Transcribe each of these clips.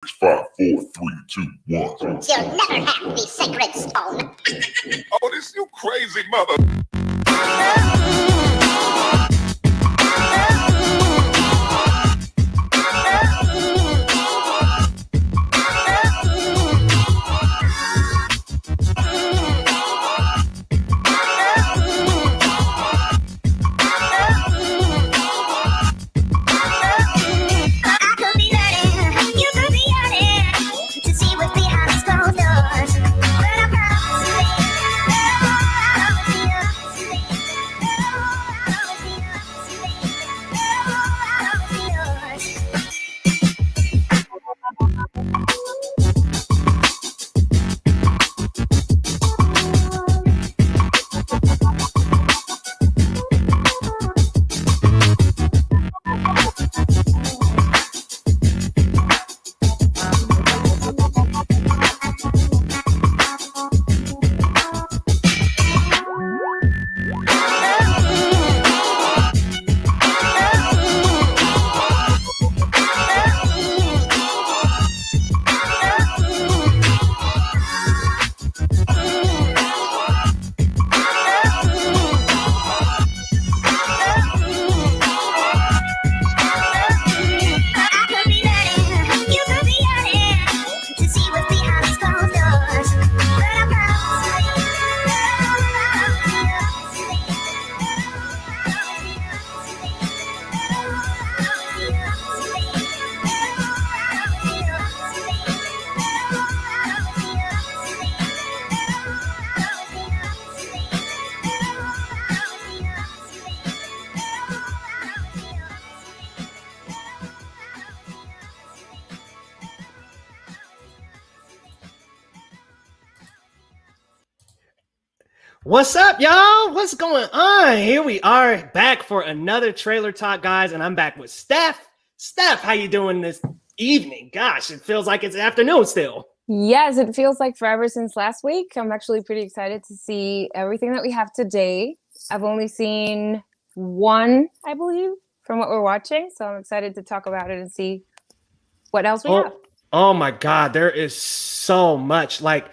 5, 4, 3, 2, 1. You'll never have the sacred stone. Oh, this you crazy mother. What's up, y'all? What's going on? Here we are back for another trailer talk, guys, and I'm back with Steph. Steph, how you doing this evening? Gosh, it feels like it's afternoon still. Yes, it feels like forever since last week. I'm actually pretty excited to see everything that we have today. I've only seen one, I believe, from what we're watching, so I'm excited to talk about it and see what else we have. Oh my God, there is so much. Like,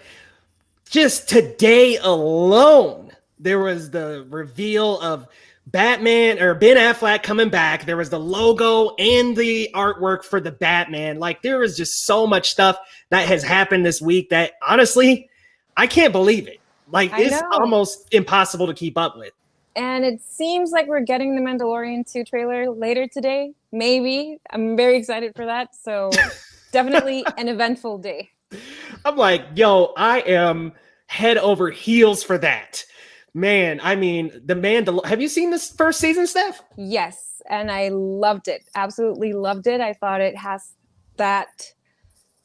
just today alone, there was the reveal of Batman or Ben Affleck coming back. There was the logo and the artwork for the Batman. Like, there was just so much stuff that has happened this week that honestly, I can't believe it. Like, it's almost impossible to keep up with. And it seems like we're getting the Mandalorian 2 trailer later today. Maybe. I'm very excited for that. So definitely an eventful day. I'm like, yo, I am head over heels for that. Man, I mean, have you seen this first season, Steph? Yes, and I loved it. Absolutely loved it. I thought it has that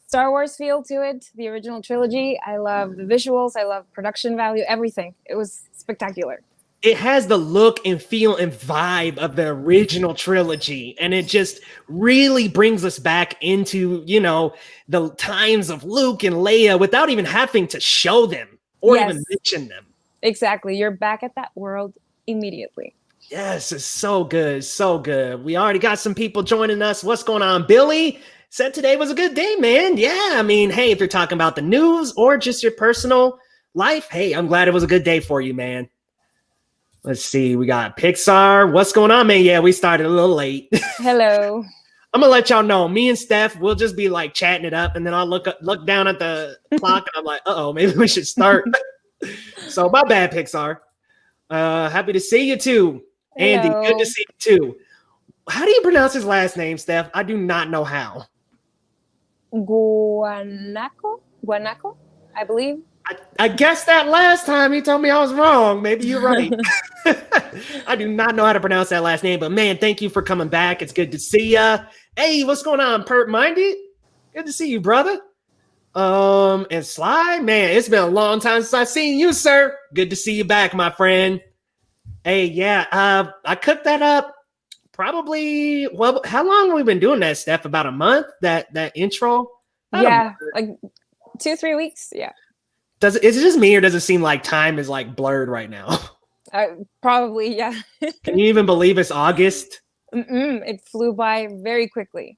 Star Wars feel to it, the original trilogy. I love the visuals. I love production value, everything. It was spectacular. It has the look and feel and vibe of the original trilogy. And it just really brings us back into, you know, the times of Luke and Leia without even having to show them or even mention them. Exactly. You're back at that world immediately. Yes, it's so good. So good. We already got some people joining us. What's going on? Billy said today was a good day, man. Yeah, I mean, hey, if you're talking about the news or just your personal life, hey, I'm glad it was a good day for you, man. Let's see. We got Pixar. What's going on, man? Yeah, we started a little late. Hello. I'm gonna let y'all know. Me and Steph, we'll just be like chatting it up, and then I'll look down at the clock, and I'm like, uh-oh, maybe we should start. So my bad, Pixar. Happy to see you too, Andy. Hello. Good to see you too. How do you pronounce his last name, Steph? I do not know how. Guanaco, I believe. I guessed that last time. He told me I was wrong. Maybe you're right. I do not know how to pronounce that last name, but man, thank you for coming back. It's good to see ya. Hey, what's going on, Pert Minded? Good to see you, brother. And Sly, man, it's been a long time since I've seen you, sir. Good to see you back, my friend. Hey, yeah, I cooked that up probably. Well, how long have we been doing that, Steph? About a month? That intro? Yeah, like 2-3 weeks. Yeah. Is it just me, or does it seem like time is like blurred right now? Probably, yeah. Can you even believe it's August? It flew by very quickly.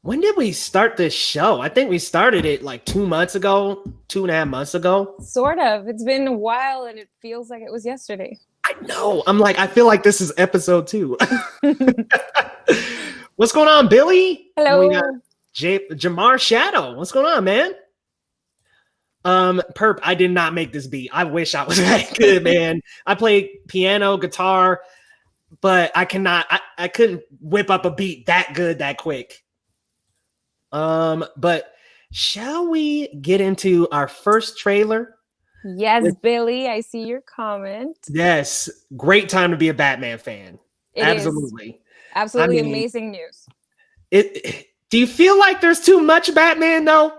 When did we start this show? I think we started it like 2 months ago, 2.5 months ago. Sort of. It's been a while and it feels like it was yesterday. I know. I'm like, I feel like this is episode 2. What's going on, Billy? Hello. We got Jamar Shadow. What's going on, man? Perp, I did not make this beat. I wish I was that good, man. I played piano, guitar, but I couldn't whip up a beat that good that quick. But shall we get into our first trailer? Yes, Billy, I see your comment. Yes, great time to be a Batman fan. Absolutely. Is absolutely I mean, amazing news. Do you feel like there's too much Batman though?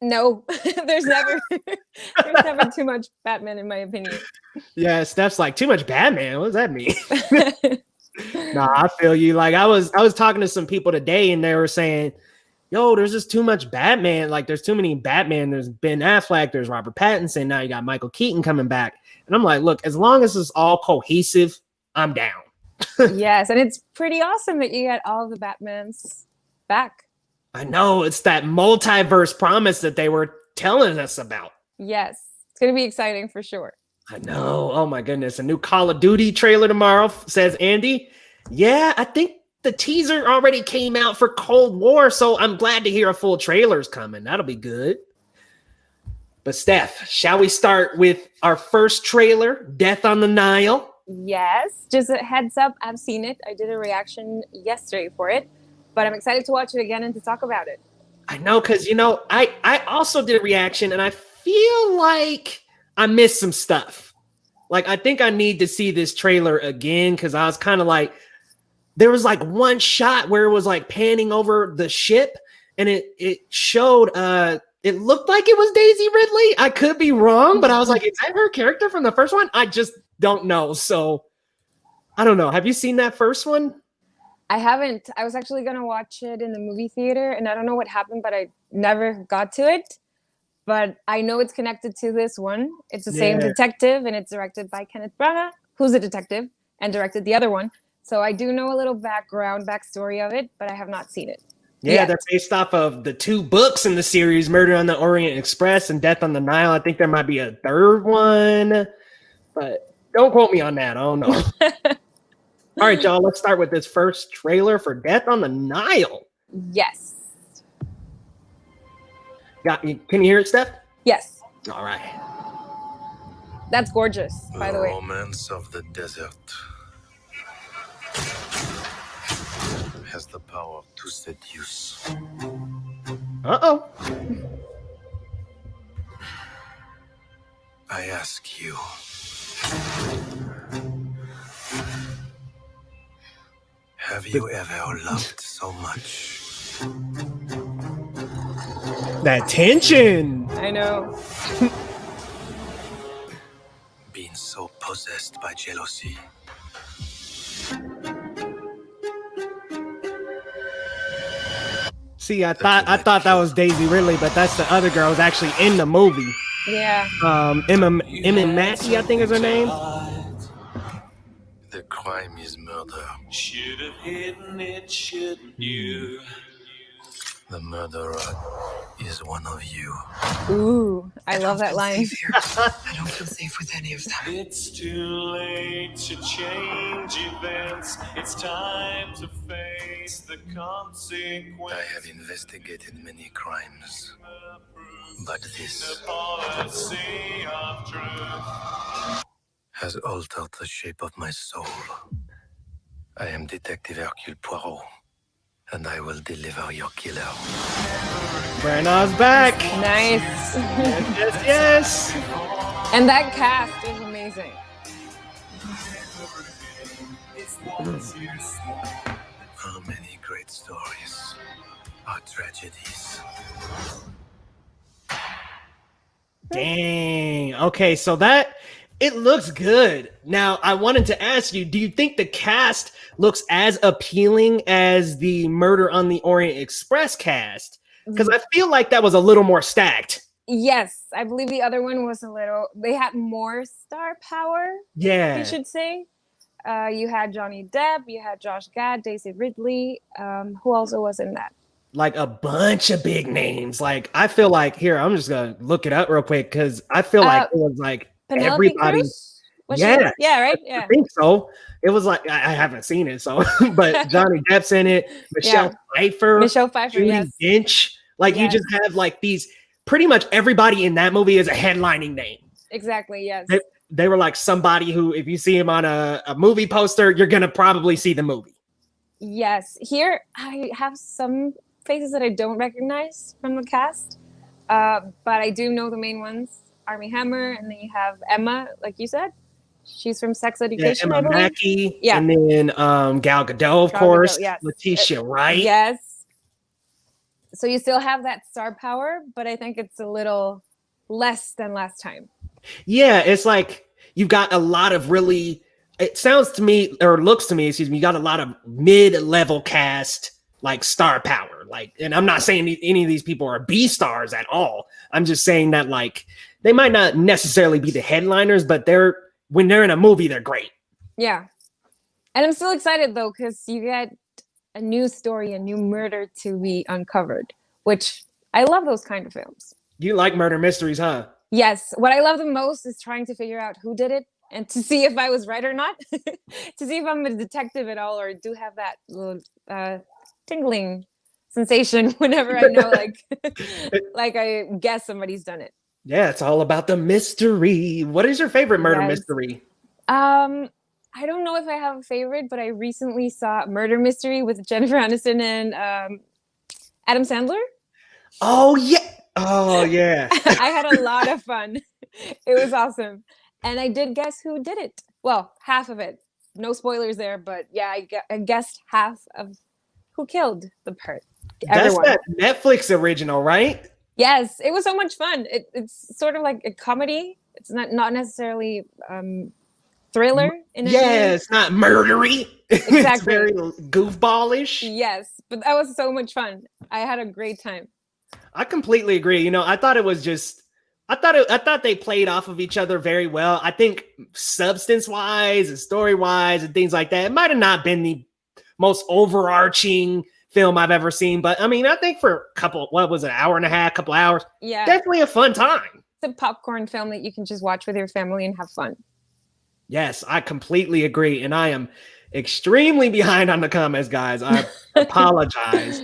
No, there's never too much Batman in my opinion. Yeah, Steph's like, too much Batman. What does that mean? Nah, I feel you. Like I was talking to some people today and they were saying, yo, there's just too much Batman. Like there's too many Batman. There's Ben Affleck, there's Robert Pattinson. Now you got Michael Keaton coming back. And I'm like, look, as long as it's all cohesive, I'm down. Yes, and it's pretty awesome that you got all of the Batmans back. I know, it's that multiverse promise that they were telling us about. Yes, it's going to be exciting for sure. I know. Oh my goodness. A new Call of Duty trailer tomorrow, says Andy. Yeah, I think the teaser already came out for Cold War, so I'm glad to hear a full trailer's coming. That'll be good. But Steph, shall we start with our first trailer, Death on the Nile? Yes, just a heads up, I've seen it. I did a reaction yesterday for it, but I'm excited to watch it again and to talk about it. I know, because, I also did a reaction, and I feel like I missed some stuff. Like, I think I need to see this trailer again, because I was kind of like, there was like one shot where it was like panning over the ship, and it showed, it looked like it was Daisy Ridley. I could be wrong, but I was like, is that her character from the first one? I just don't know. So, I don't know. Have you seen that first one? I haven't. I was actually going to watch it in the movie theater, and I don't know what happened, but I never got to it. But I know it's connected to this one. It's the same detective, and it's directed by Kenneth Branagh, who's a detective, and directed the other one. So I do know a little backstory of it, but I have not seen it. Yeah, they're based off of the 2 books in the series, Murder on the Orient Express and Death on the Nile. I think there might be a third one, but don't quote me on that. I don't know. All right, y'all, let's start with this first trailer for Death on the Nile. Yes. Can you hear it, Steph? Yes. All right. That's gorgeous, by the way. Romance of the desert has the power to seduce. Uh-oh. I ask you, have you ever loved so much? That tension. I know. Being so possessed by jealousy. See, I thought that was Daisy Ridley, but that's the other girl who's actually in the movie. Yeah. Emma Mackey, I think is her name. The crime is murder. Should have hidden it, shouldn't you? The murderer is one of you. Ooh, I love that line. I don't feel safe with any of them. It's too late to change events. It's time to face the consequence. I have investigated many crimes, but this The policy of truth. has altered the shape of my soul. I am Detective Hercule Poirot, and I will deliver your killer. Branagh's back. Nice. Yes. And that cast is amazing. How many great stories are tragedies? Dang. Okay, so that it looks good. Now, I wanted to ask you, do you think the cast looks as appealing as the Murder on the Orient Express cast? Because I feel like that was a little more stacked. Yes, I believe the other one was they had more star power, Yeah. you should say. You had Johnny Depp, you had Josh Gad, Daisy Ridley. Who also was in that? like a bunch of big names. Like I feel like here, I'm just gonna look it up real quick because I feel like it was like Penelope everybody. Cruz? Was she- Yeah, yeah, right. I Yeah, think so. It was like I haven't seen it, so but Johnny Depp's in it. Michelle Pfeiffer, Michelle Pfeiffer. Judi Yes, Dench. Like you Yes. just have like these. Pretty much everybody in that movie is a headlining name. exactly. Yes. They were like somebody who, if you see him on a movie poster, you're gonna probably see the movie. Yes. Here I have some faces that I don't recognize from the cast, but I do know the main ones: Armie Hammer, and then you have Emma, like you said. She's from Sex Education, Emma I believe. Mackey, Yeah. and then Gal Gadot, of Gal course. Gadot, yes. Letitia Wright. Yes. So you still have that star power, but I think it's a little less than last time. Yeah, it's like you've got a lot of really. It sounds to me, or looks to me, excuse me, you got a lot of mid-level cast, like star power. Like, and I'm not saying any of these people are B stars at all. I'm just saying that like they might not necessarily be the headliners, but when they're in a movie, they're great. Yeah. And I'm still excited though, because you get a new story, a new murder to be uncovered, which I love those kind of films. You like murder mysteries, huh? Yes. What I love the most is trying to figure out who did it and to see if I was right or not, to see if I'm a detective at all or do have that little tingling sensation whenever I know, like I guess somebody's done it. Yeah, it's all about the mystery. What is your favorite murder Yes. mystery? I don't know if I have a favorite, but I recently saw Murder Mystery with Jennifer Aniston and Adam Sandler. Oh yeah. Oh yeah. I had a lot of fun. It was awesome. And I did guess who did it. Well, half of it. No spoilers there, but yeah, I guessed half of who killed the part. Everyone. That's that Netflix original, right? Yes, it was so much fun. It's sort of like a comedy. It's not necessarily thriller in any Yeah, way. it's not murdery. It's Exactly. very goofballish. Yes, but that was so much fun. I had a great time. I completely agree. You know, I thought it was just I thought they played off of each other very well. I think substance-wise and story-wise and things like that, it might have not been the most overarching film I've ever seen, but I mean, I think for a couple, what was it, an hour and a half, couple hours, Yeah, definitely a fun time. it's a popcorn film that you can just watch with your family and have fun. Yes, I completely agree, and I am extremely behind on the comments, guys. I apologize.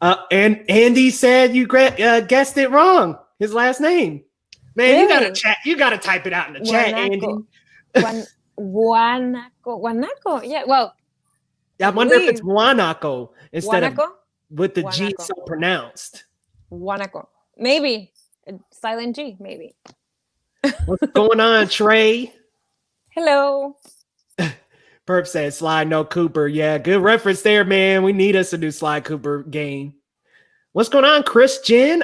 And Andy said you guessed it wrong. His last name, man. Really? You gotta chat. You gotta type it out in the chat, Andy. Guanaco. Yeah, well, I wonder if it's Guanaco instead Guanaco. of with the G Guanaco. so pronounced. Guanaco. Maybe a silent G. Maybe. What's going on, Trey? Hello. Perp said Sly No Cooper. Yeah, good reference there, man. We need us a new Sly Cooper game. What's going on, Christian?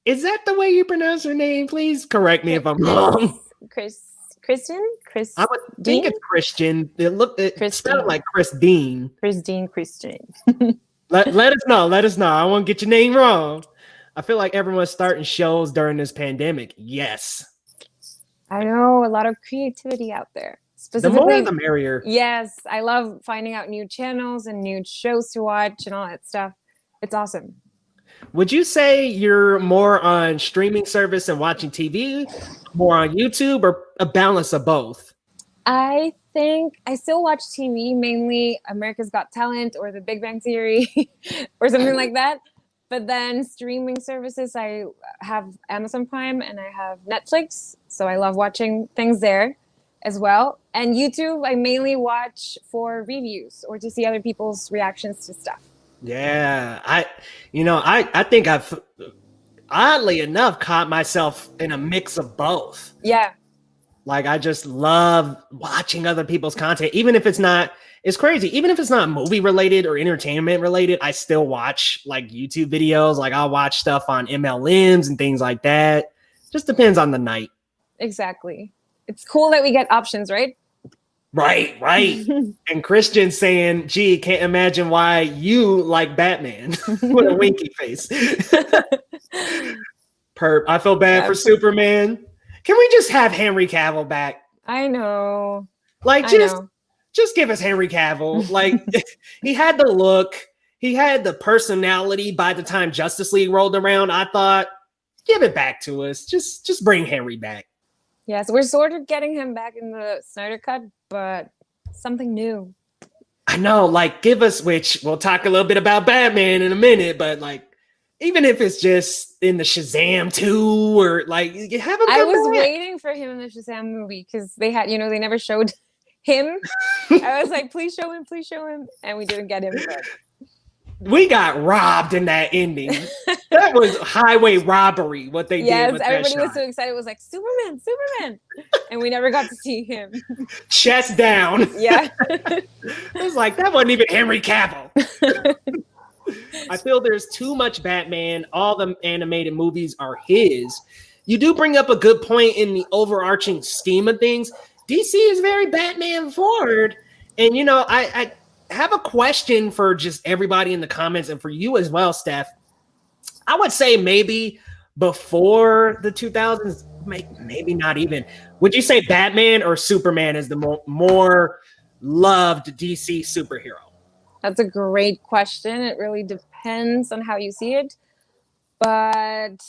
Is that the way you pronounce her name? Please correct me if I'm wrong. Christian? I would think it's Christian. It Christine. spelled like Christine. Christian. Let us know. Let us know. I won't get your name wrong. I feel like everyone's starting shows during this pandemic. Yes. I know, a lot of creativity out there. The more the merrier. Yes, I love finding out new channels and new shows to watch and all that stuff. It's awesome. Would you say you're more on streaming service and watching TV, more on YouTube, or a balance of both? I think I still watch TV, mainly America's Got Talent or The Big Bang Theory or something like that. But then streaming services, I have Amazon Prime and I have Netflix. So I love watching things there as well. And YouTube, I mainly watch for reviews or to see other people's reactions to stuff. Yeah, I think I've oddly enough caught myself in a mix of both. Yeah. Like I just love watching other people's content, even if it's not, it's crazy. Even if it's not movie related or entertainment related, I still watch like YouTube videos. Like I'll watch stuff on MLMs and things like that. Just depends on the night. Exactly. It's cool that we get options, right? Right. And Christian saying, gee, can't imagine why you like Batman with a winky face. Perp. I feel bad for Superman. Can we just have Henry Cavill back? I know. Like, just give us Henry Cavill. Like, he had the look. he had the personality by the time Justice League rolled around. I thought, give it back to us. Just bring Henry back. Yeah, so we're sort of getting him back in the Snyder Cut, but something new. I know, like, give us, which we'll talk a little bit about Batman in a minute, but like, even if it's just in the Shazam 2 or like, have him I come was back. waiting for him in the Shazam movie because they had, they never showed him. I was like, please show him. And we didn't get him. But We got robbed in that ending. That was highway robbery, what they did with everybody that was shot. so excited. It was like, Superman. And we never got to see him. Chest down. Yeah. It was like, that wasn't even Henry Cavill. I feel there's too much Batman. All the animated movies are his. You do bring up a good point in the overarching scheme of things. DC is very Batman forward. And, I have a question for just everybody in the comments and for you as well, Steph. I would say maybe before the 2000s, maybe not even. Would you say Batman or Superman is the more loved DC superhero? That's a great question. It really depends on how you see it. But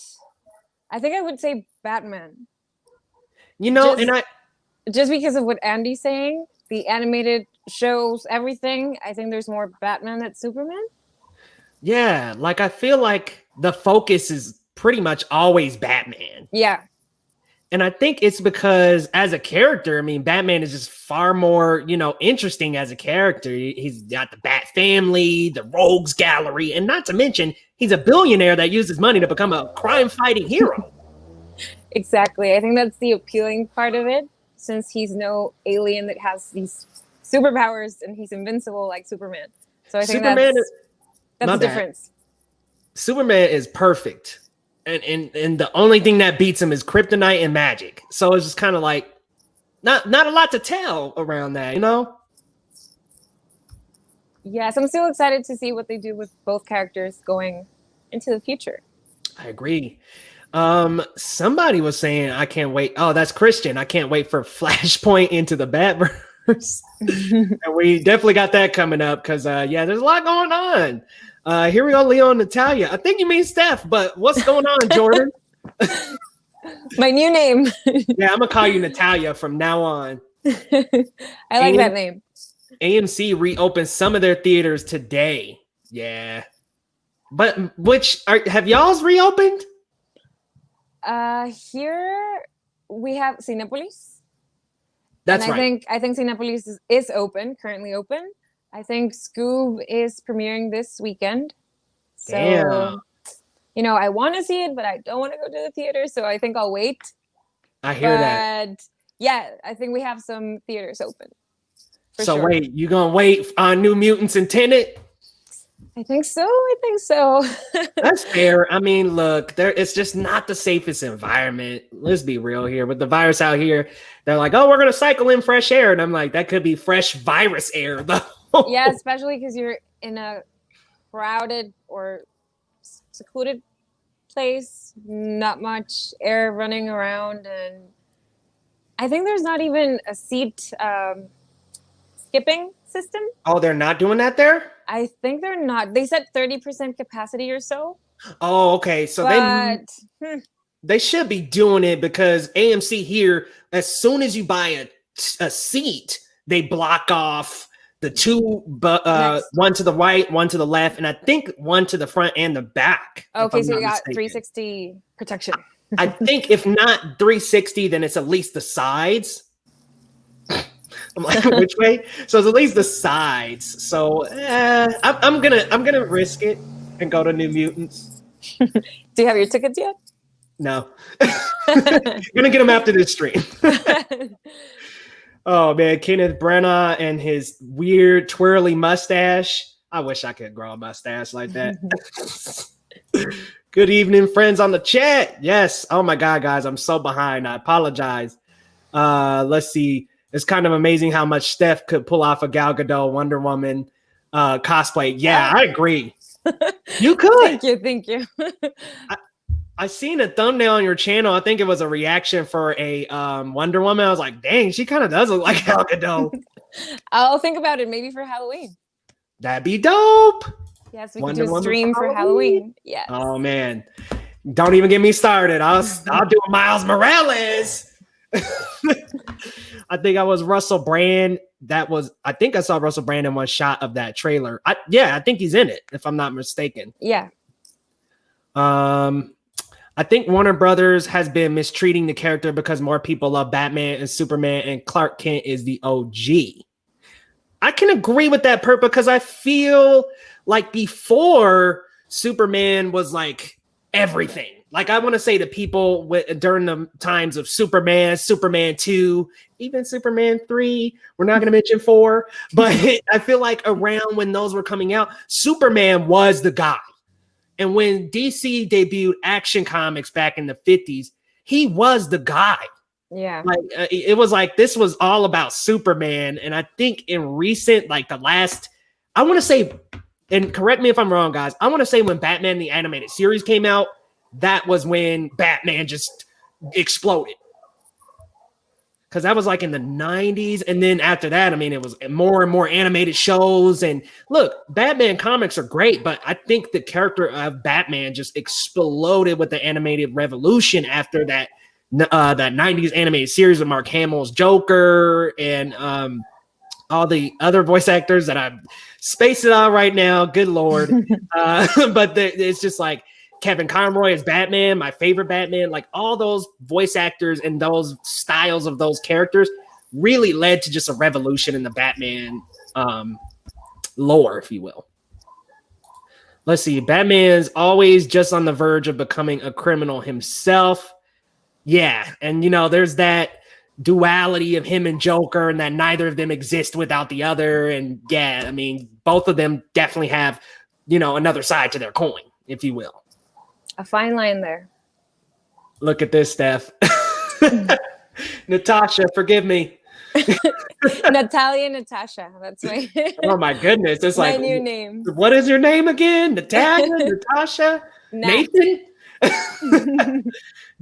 I think I would say Batman. Just because of what Andy's saying, the animated shows, everything, I think there's more Batman than Superman. Yeah, like I feel like the focus is pretty much always Batman. Yeah. And I think it's because as a character, Batman is just far more, interesting as a character. He's got the Bat family, the rogues gallery, and not to mention, he's a billionaire that uses money to become a crime-fighting hero. Exactly. I think that's the appealing part of it, since he's no alien that has these superpowers and he's invincible like Superman. So I think that's the difference. Superman is perfect. And the only thing that beats him is kryptonite and magic. So it's just kind of like not a lot to tell around that, Yes, I'm still excited to see what they do with both characters going into the future. I agree. Somebody was saying, I can't wait. Oh, that's Christian. I can't wait for Flashpoint into the Batverse. And we definitely got that coming up because, there's a lot going on. Here we go, Leo and Natalia. I think you mean Steph, but what's going on, Jordan? My new name. Yeah, I'm going to call you Natalia from now on. I like that name. AMC reopened some of their theaters today. Yeah. But have y'all's reopened? Here we have Cinepolis. That's right. I think Cinepolis is currently open. I think Scoob is premiering this weekend. So, damn. I want to see it, but I don't want to go to the theater. So I think I'll wait. I hear that. Yeah, I think we have some theaters open. So sure. Wait, you going to wait on New Mutants and Tenet? I think so. That's fair. Look, it's just not the safest environment. Let's be real here. With the virus out here, they're like, oh, we're going to cycle in fresh air. And I'm like, that could be fresh virus air, though. Yeah, especially because you're in a crowded or secluded place, not much air running around. And I think there's not even a seat skipping system. Oh, they're not doing that there? I think they're not. They said 30% capacity or so. Oh, okay. So they should be doing it because AMC here, as soon as you buy a seat, they block off the two, one to the right, one to the left, and I think one to the front and the back. Okay, so you got 360 protection. I think if not 360, then it's at least the sides. I'm like, which way? So it's at least the sides. So I'm gonna risk it and go to New Mutants. Do you have your tickets yet? No. Gonna get them after this stream. Oh man, Kenneth Branagh and his weird twirly mustache. I wish I could grow a mustache like that. Good evening, friends on the chat. Yes. Oh my God, guys, I'm so behind. I apologize. Let's see. It's kind of amazing how much Steph could pull off a Gal Gadot Wonder Woman cosplay. Yeah, I agree. You could. Thank you. I seen a thumbnail on your channel. I think it was a reaction for a Wonder Woman. I was like, dang, she kind of does look like Gal Gadot. I'll think about it maybe for Halloween. That'd be dope. Yes, we Wonder can do a Woman stream for Halloween. Yes. Oh man, don't even get me started. I'll do a Miles Morales. I think I was Russell Brand. I think I saw Russell Brand in one shot of that trailer. I think he's in it, if I'm not mistaken. Yeah. I think Warner Brothers has been mistreating the character because more people love Batman and Superman, and Clark Kent is the OG. I can agree with that, Perp, because I feel like before Superman was like everything. Like I want to say the people during the times of Superman, Superman 2, even Superman 3, we're not going to mention 4, but I feel like around when those were coming out, Superman was the guy. And when DC debuted Action Comics back in the 50s, he was the guy. Yeah. Like it was like this was all about Superman. And I think in recent, like the last, I want to say, and correct me if I'm wrong, guys, I want to say when Batman the Animated Series came out, that was when Batman just exploded. Because that was like in the 90s. And then after that, I mean, it was more and more animated shows. And look, Batman comics are great, but I think the character of Batman just exploded with the animated revolution after that 90s animated series with Mark Hamill's Joker and all the other voice actors that I'm spacing out right now. Good Lord. But it's just like, Kevin Conroy as Batman, my favorite Batman, like all those voice actors and those styles of those characters really led to just a revolution in the Batman lore, if you will. Let's see. Batman's always just on the verge of becoming a criminal himself. Yeah. And, you know, there's that duality of him and Joker and that neither of them exist without the other. And yeah, I mean, both of them definitely have, you know, another side to their coin, if you will. A fine line there. Look at this, Steph. Natasha, forgive me. Natasha. That's my Oh my goodness. It's my like new name. What is your name again? Natalia, Natasha, Nathan?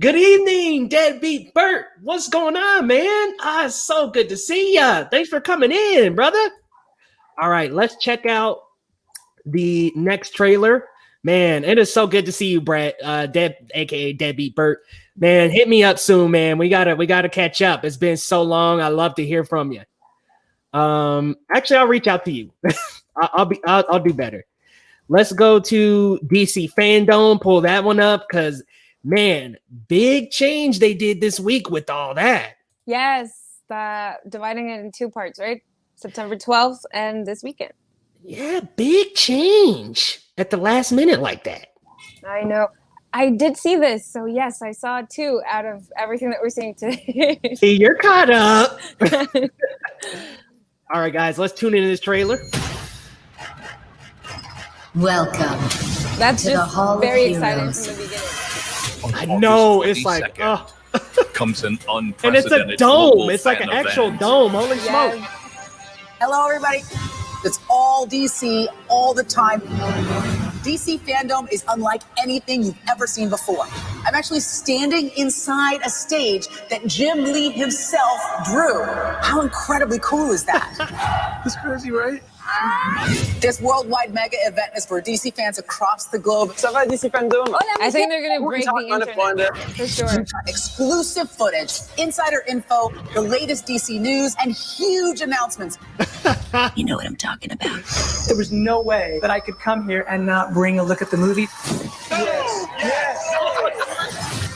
Good evening, Deadbeat Bert. What's going on, man? It's so good to see ya. Thanks for coming in, brother. All right, let's check out the next trailer. Man, it is so good to see you, Brett, aka Deadbeat Bert. Man, hit me up soon, man. We gotta catch up. It's been so long. I love to hear from you. Actually, I'll reach out to you. I'll do better. Let's go to DC FanDome. Pull that one up because man, big change they did this week with all that. Yes, dividing it in 2 parts, right? September 12th and this weekend. Yeah, big change at the last minute like that. I know. I did see this. So yes, I saw it too out of everything that we're seeing today. See, you're caught up. All right, guys, let's tune into this trailer. Welcome. That's to the just Hall of very Heroes. exciting from the beginning. I know. It's like, oh. comes an And unprecedented it's a dome. global It's like fan an actual event. dome. Holy smoke. Yes. Hello, everybody. It's all DC all the time. DC FanDome is unlike anything you've ever seen before. I'm actually standing inside a stage that Jim Lee himself drew. How incredibly cool is that? It's crazy, right? This worldwide mega event is for DC fans across the globe. Ça va, DC FanDome? I think they're going to break the internet for sure. Exclusive footage, insider info, the latest DC news, and huge announcements. You know what I'm talking about. There was no way that I could come here and not bring a look at the movie.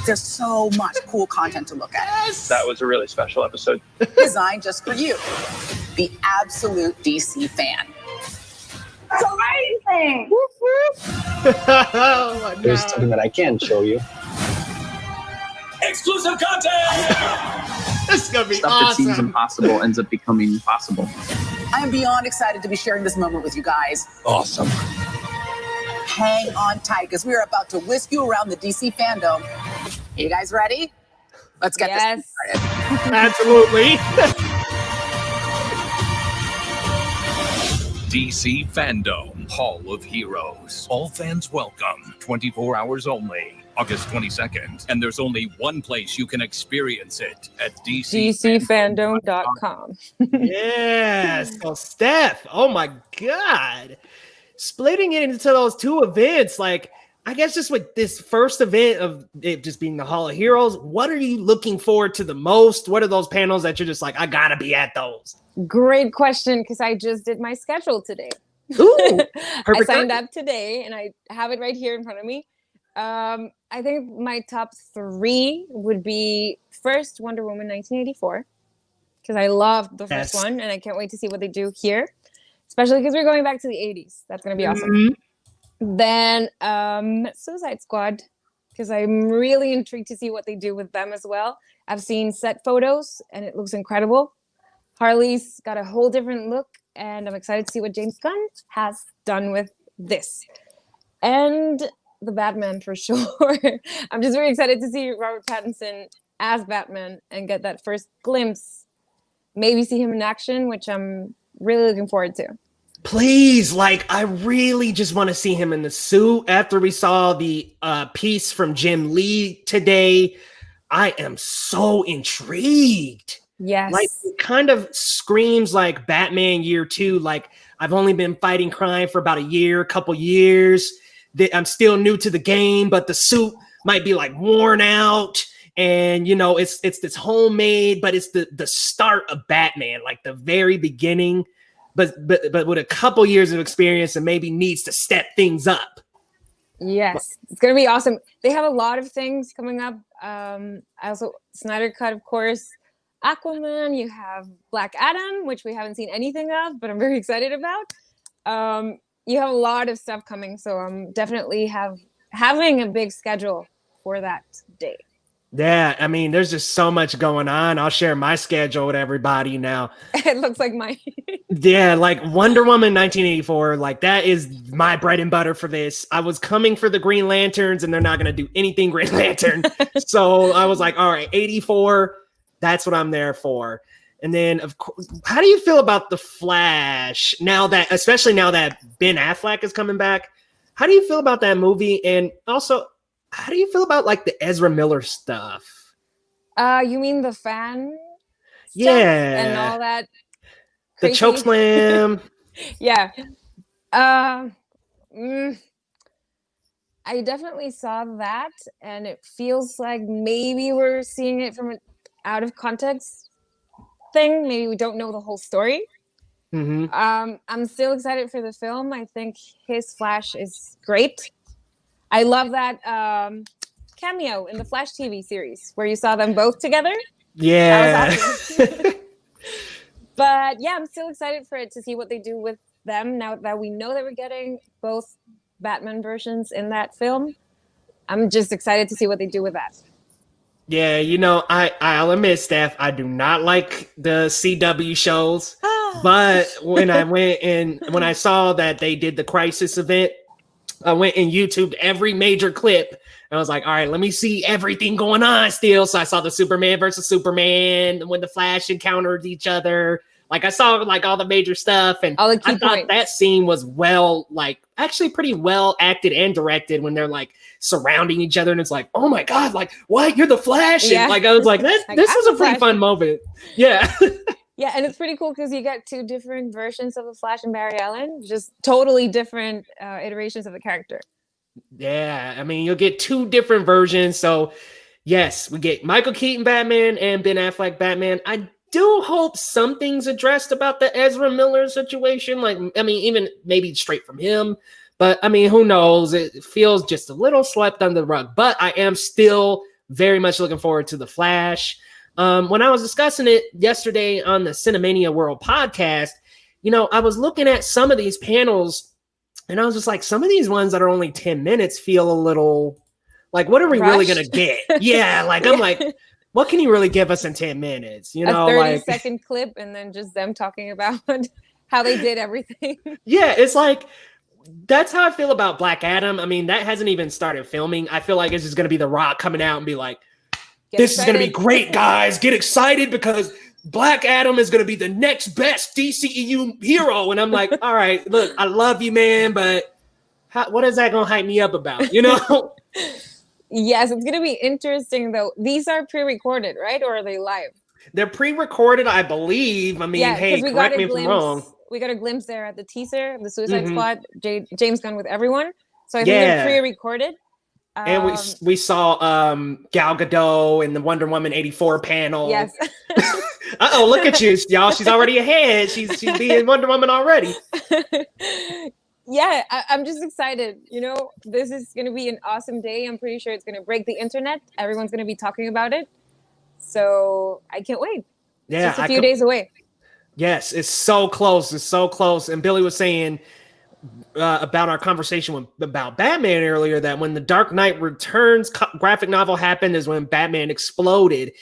There's so much cool content to look at. That was a really special episode. Designed just for you, the absolute DC fan. It's amazing! Oh my God. There's something that I can show you. Exclusive content! This is going to be Stuff that seems awesome. impossible ends up becoming possible. I am beyond excited to be sharing this moment with you guys. Awesome. Hang on tight, because we are about to whisk you around the DC FanDome. Are you guys ready? Let's get this started. Absolutely. DC FanDome, Hall of Heroes. All fans welcome. 24 hours only. August 22nd. And there's only one place you can experience it at DCFandom.com. Yes. So Steph, oh my God. splitting it into those two events, like I guess just with this first event of it just being the Hall of Heroes, what are you looking forward to the most? What are those panels that you're just like, I gotta be at those? Great question, because I just did my schedule today. Ooh, I signed up today and I have it right here in front of me. I think my top 3 would be first Wonder Woman 1984, because I loved the first one and I can't wait to see what they do here, especially because we're going back to the 80s. That's going to be awesome. Then Suicide Squad, because I'm really intrigued to see what they do with them as well. I've seen set photos and it looks incredible. Harley's got a whole different look and I'm excited to see what James Gunn has done with this. And the Batman for sure. I'm just very excited to see Robert Pattinson as Batman and get that first glimpse. Maybe see him in action, which I'm really looking forward to. Please, like, I really just want to see him in the suit. After we saw the piece from Jim Lee today, I am so intrigued. Yes. Like, it kind of screams like Batman Year 2. Like, I've only been fighting crime for about a couple years. I'm still new to the game, but the suit might be like worn out. And, you know, it's this homemade, but it's the start of Batman, like the very beginning. But with a couple years of experience and maybe needs to step things up. Yes, it's going to be awesome. They have a lot of things coming up. Snyder Cut, of course, Aquaman, you have Black Adam, which we haven't seen anything of, but I'm very excited about. You have a lot of stuff coming, so I'm definitely having a big schedule for that day. Yeah, I mean, there's just so much going on. I'll share my schedule with everybody now. It looks like mine. Yeah, like Wonder Woman 1984, like that is my bread and butter for this. I was coming for the Green Lanterns, and they're not going to do anything Green Lantern. So I was like, all right, 84, that's what I'm there for. And then, of course, how do you feel about The Flash especially now that Ben Affleck is coming back? How do you feel about that movie? And also, how do you feel about like the Ezra Miller stuff? You mean the fan? Yeah, and all that. The choke slam. Yeah. I definitely saw that, and it feels like maybe we're seeing it from an out of context thing. Maybe we don't know the whole story. Mm-hmm. I'm still excited for the film. I think his Flash is great. I love that cameo in the Flash TV series where you saw them both together. Yeah. That was awesome. But yeah, I'm still excited for it to see what they do with them now that we know that we're getting both Batman versions in that film. I'm just excited to see what they do with that. Yeah, you know, I'll admit, Steph, I do not like the CW shows. But when I saw that they did the Crisis event, I went and YouTubed every major clip. And I was like, all right, let me see everything going on still. So I saw the Superman versus Superman, when the Flash encountered each other. Like, I saw like all the major stuff, and all the key I thought points. that scene was actually pretty well acted and directed when they're like surrounding each other, and it's like, oh my god, like what? You're the Flash? Yeah. And, like, I was like, this was a pretty fun moment. Yeah. Yeah, and it's pretty cool because you get 2 different versions of the Flash and Barry Allen, just totally different iterations of the character. Yeah, I mean, you'll get 2 different versions. So, yes, we get Michael Keaton Batman and Ben Affleck Batman. I do hope something's addressed about the Ezra Miller situation. Like, I mean, even maybe straight from him. But, I mean, who knows? It feels just a little swept under the rug. But I am still very much looking forward to The Flash. When I was discussing it yesterday on the Cinemania World podcast, you know, I was looking at some of these panels, and I was just like, some of these ones that are only 10 minutes feel a little like, what are we really going to get? Yeah, like, I'm like, what can you really give us in 10 minutes? You know, a 30-second clip and then just them talking about how they did everything. Yeah, it's like, that's how I feel about Black Adam. I mean, that hasn't even started filming. I feel like it's just going to be The Rock coming out and be like, this is going to be great, guys. Get excited because Black Adam is going to be the next best DCEU hero. And I'm like, all right, look, I love you, man, but what is that going to hype me up about, you know? Yes, it's going to be interesting, though. These are pre-recorded, right? Or are they live? They're pre-recorded, I believe. I mean, hey, correct me if I'm wrong. We got a glimpse there at the teaser of the Suicide Mhm. Squad, James Gunn with everyone. So I think Yeah. they're pre-recorded. And we saw Gal Gadot in the Wonder Woman 84 panel. Yes. Uh-oh, look at you, y'all. She's already ahead. She's being Wonder Woman already. Yeah, I'm just excited. You know, this is going to be an awesome day. I'm pretty sure it's going to break the internet. Everyone's going to be talking about it. So I can't wait. Yeah, It's just a few days away. Yes, it's so close. It's so close. And Billy was saying about our conversation about Batman earlier that when the Dark Knight Returns graphic novel happened is when Batman exploded.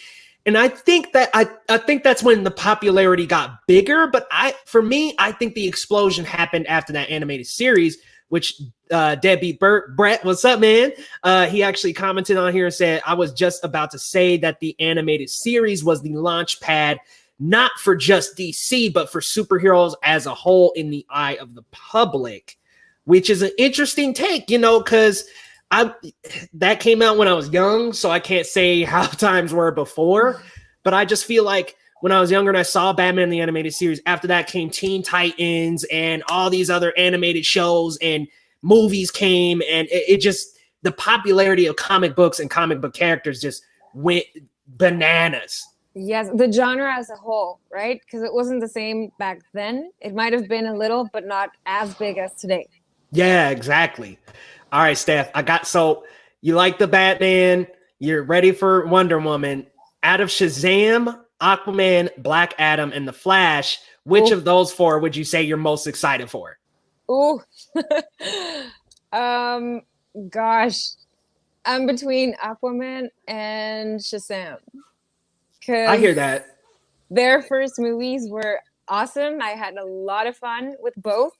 And I think that I think that's when the popularity got bigger. But for me, I think the explosion happened after that animated series, which Deadbeat Brett, what's up, man? He actually commented on here and said, I was just about to say that the animated series was the launch pad, not for just DC, but for superheroes as a whole in the eye of the public, which is an interesting take, you know, because that came out when I was young, so I can't say how times were before, but I just feel like when I was younger and I saw Batman in the animated series, after that came Teen Titans and all these other animated shows and movies came, and it just, the popularity of comic books and comic book characters just went bananas. Yes, the genre as a whole, right? Because it wasn't the same back then. It might have been a little, but not as big as today. Yeah, exactly. All right, Steph, so you like the Batman, you're ready for Wonder Woman. Out of Shazam, Aquaman, Black Adam, and The Flash, which of those four would you say you're most excited for? Ooh. Gosh. I'm between Aquaman and Shazam. I hear that. Their first movies were awesome. I had a lot of fun with both.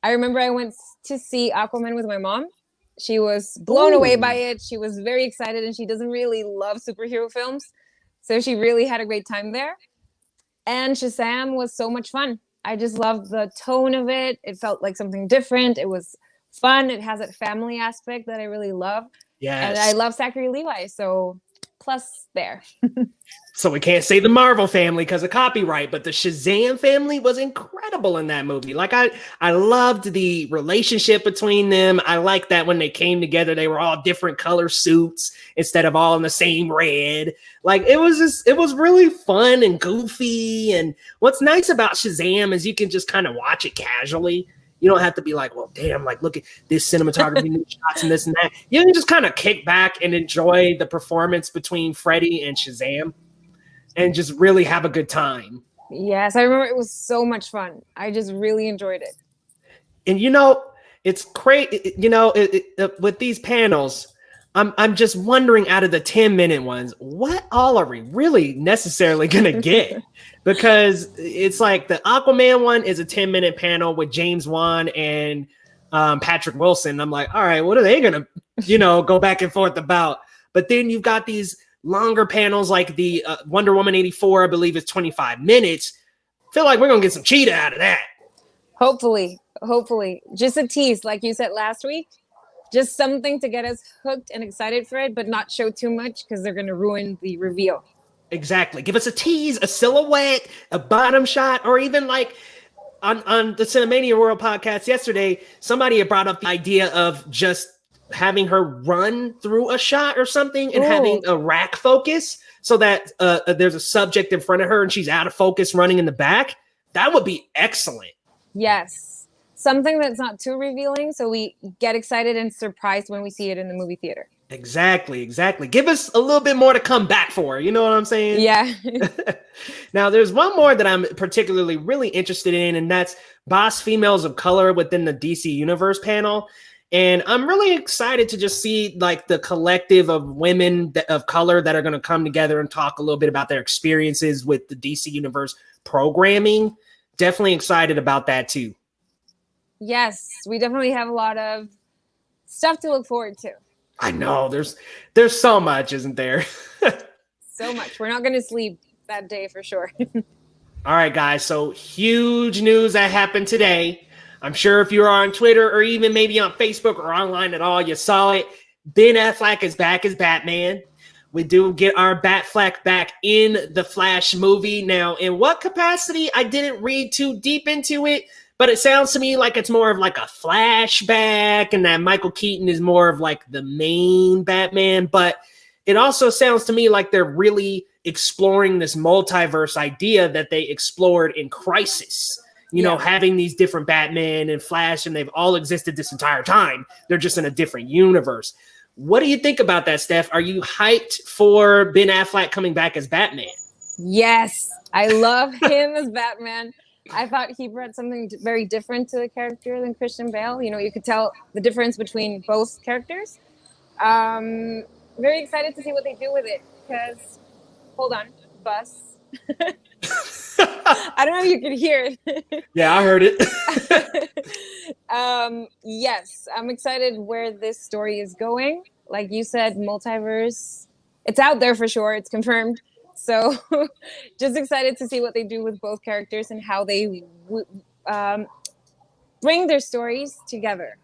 I remember I went to see Aquaman with my mom. She was blown away by it. She was very excited, and she doesn't really love superhero films. So she really had a great time there. And Shazam was so much fun. I just loved the tone of it. It felt like something different. It was fun. It has that family aspect that I really love. Yes. And I love Zachary Levi. So plus there. So we can't say the Marvel family because of copyright, but the Shazam family was incredible in that movie. Like I loved the relationship between them. I liked that when they came together, they were all different color suits instead of all in the same red. Like it was really fun and goofy. And what's nice about Shazam is you can just kind of watch it casually. You don't have to be like, well, damn, like look at this cinematography, new shots and this and that. You can just kind of kick back and enjoy the performance between Freddy and Shazam and just really have a good time. Yes, I remember it was so much fun. I just really enjoyed it. And you know, it's great. You know, with these panels, I'm just wondering out of the 10-minute ones, what all are we really necessarily gonna get? Because it's like the Aquaman one is a 10-minute panel with James Wan and Patrick Wilson. I'm like, all right, what are they gonna, go back and forth about? But then you've got these longer panels like the Wonder Woman 84, I believe is 25 minutes. Feel like we're gonna get some Cheetah out of that. Hopefully. Just a tease, like you said last week. Just something to get us hooked and excited for it, but not show too much because they're gonna ruin the reveal. Exactly. Give us a tease, a silhouette, a bottom shot, or even like on the Cinemania World podcast yesterday, somebody had brought up the idea of just having her run through a shot or something and having a rack focus so that there's a subject in front of her and she's out of focus running in the back. That would be excellent. Yes. Something that's not too revealing so we get excited and surprised when we see it in the movie theater. Exactly. Give us a little bit more to come back for. You know what I'm saying? Yeah. Now, there's one more that I'm particularly really interested in, and that's Boss Females of Color within the DC Universe panel. And I'm really excited to just see like the collective of women of color that are going to come together and talk a little bit about their experiences with the DC Universe programming. Definitely excited about that too. Yes, we definitely have a lot of stuff to look forward to. I know there's so much, isn't there? So much. We're not going to sleep that day for sure. All right, guys. So huge news that happened today. I'm sure if you were on Twitter or even maybe on Facebook or online at all, you saw it. Ben Affleck is back as Batman. We do get our Batfleck back in the Flash movie. Now, in what capacity? I didn't read too deep into it, but it sounds to me like it's more of like a flashback and that Michael Keaton is more of like the main Batman. But it also sounds to me like they're really exploring this multiverse idea that they explored in Crisis. You know, having these different Batman and Flash, and they've all existed this entire time. They're just in a different universe. What do you think about that, Steph? Are you hyped for Ben Affleck coming back as Batman? Yes, I love him as Batman. I thought he brought something very different to the character than Christian Bale. You know, you could tell the difference between both characters. Very excited to see what they do with it because, hold on, bus. I don't know if you could hear it. Yeah, I heard it. Yes, I'm excited where this story is going. Like you said, multiverse. It's out there for sure. It's confirmed. So just excited to see what they do with both characters and how they bring their stories together.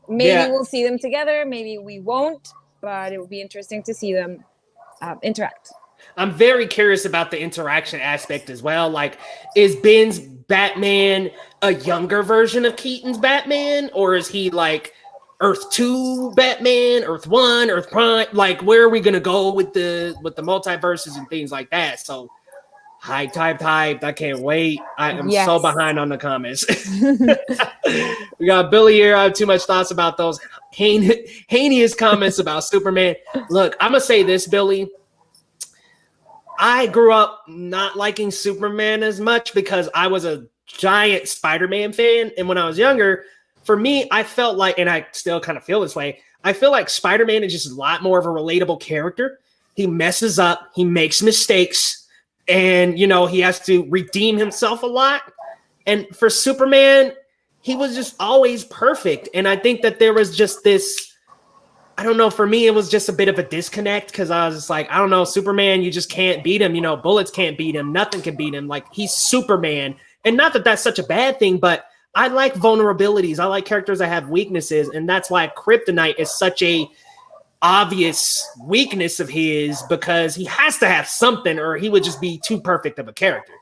Maybe we'll see them together. Maybe we won't. But it will be interesting to see them interact. I'm very curious about the interaction aspect as well. Like, is Ben's Batman a younger version of Keaton's Batman? Or is he like Earth 2 Batman, Earth 1, Earth Prime? Like, where are we going to go with the multiverses and things like that? So, hyped. I can't wait. I am so behind on the comments. We got Billy here. I have too much thoughts about those heinous comments about Superman. Look, I'm going to say this, Billy. I grew up not liking Superman as much because I was a giant Spider-Man fan. And when I was younger, for me, I felt like, and I still kind of feel this way, I feel like Spider-Man is just a lot more of a relatable character. He messes up, he makes mistakes, and, you know, he has to redeem himself a lot. And for Superman, he was just always perfect. And I think that there was just this, I don't know, for me, it was just a bit of a disconnect because I was just like, I don't know, Superman, you just can't beat him. You know, bullets can't beat him. Nothing can beat him. Like, he's Superman. And not that that's such a bad thing, but I like vulnerabilities. I like characters that have weaknesses. And that's why Kryptonite is such a obvious weakness of his, because he has to have something or he would just be too perfect of a character.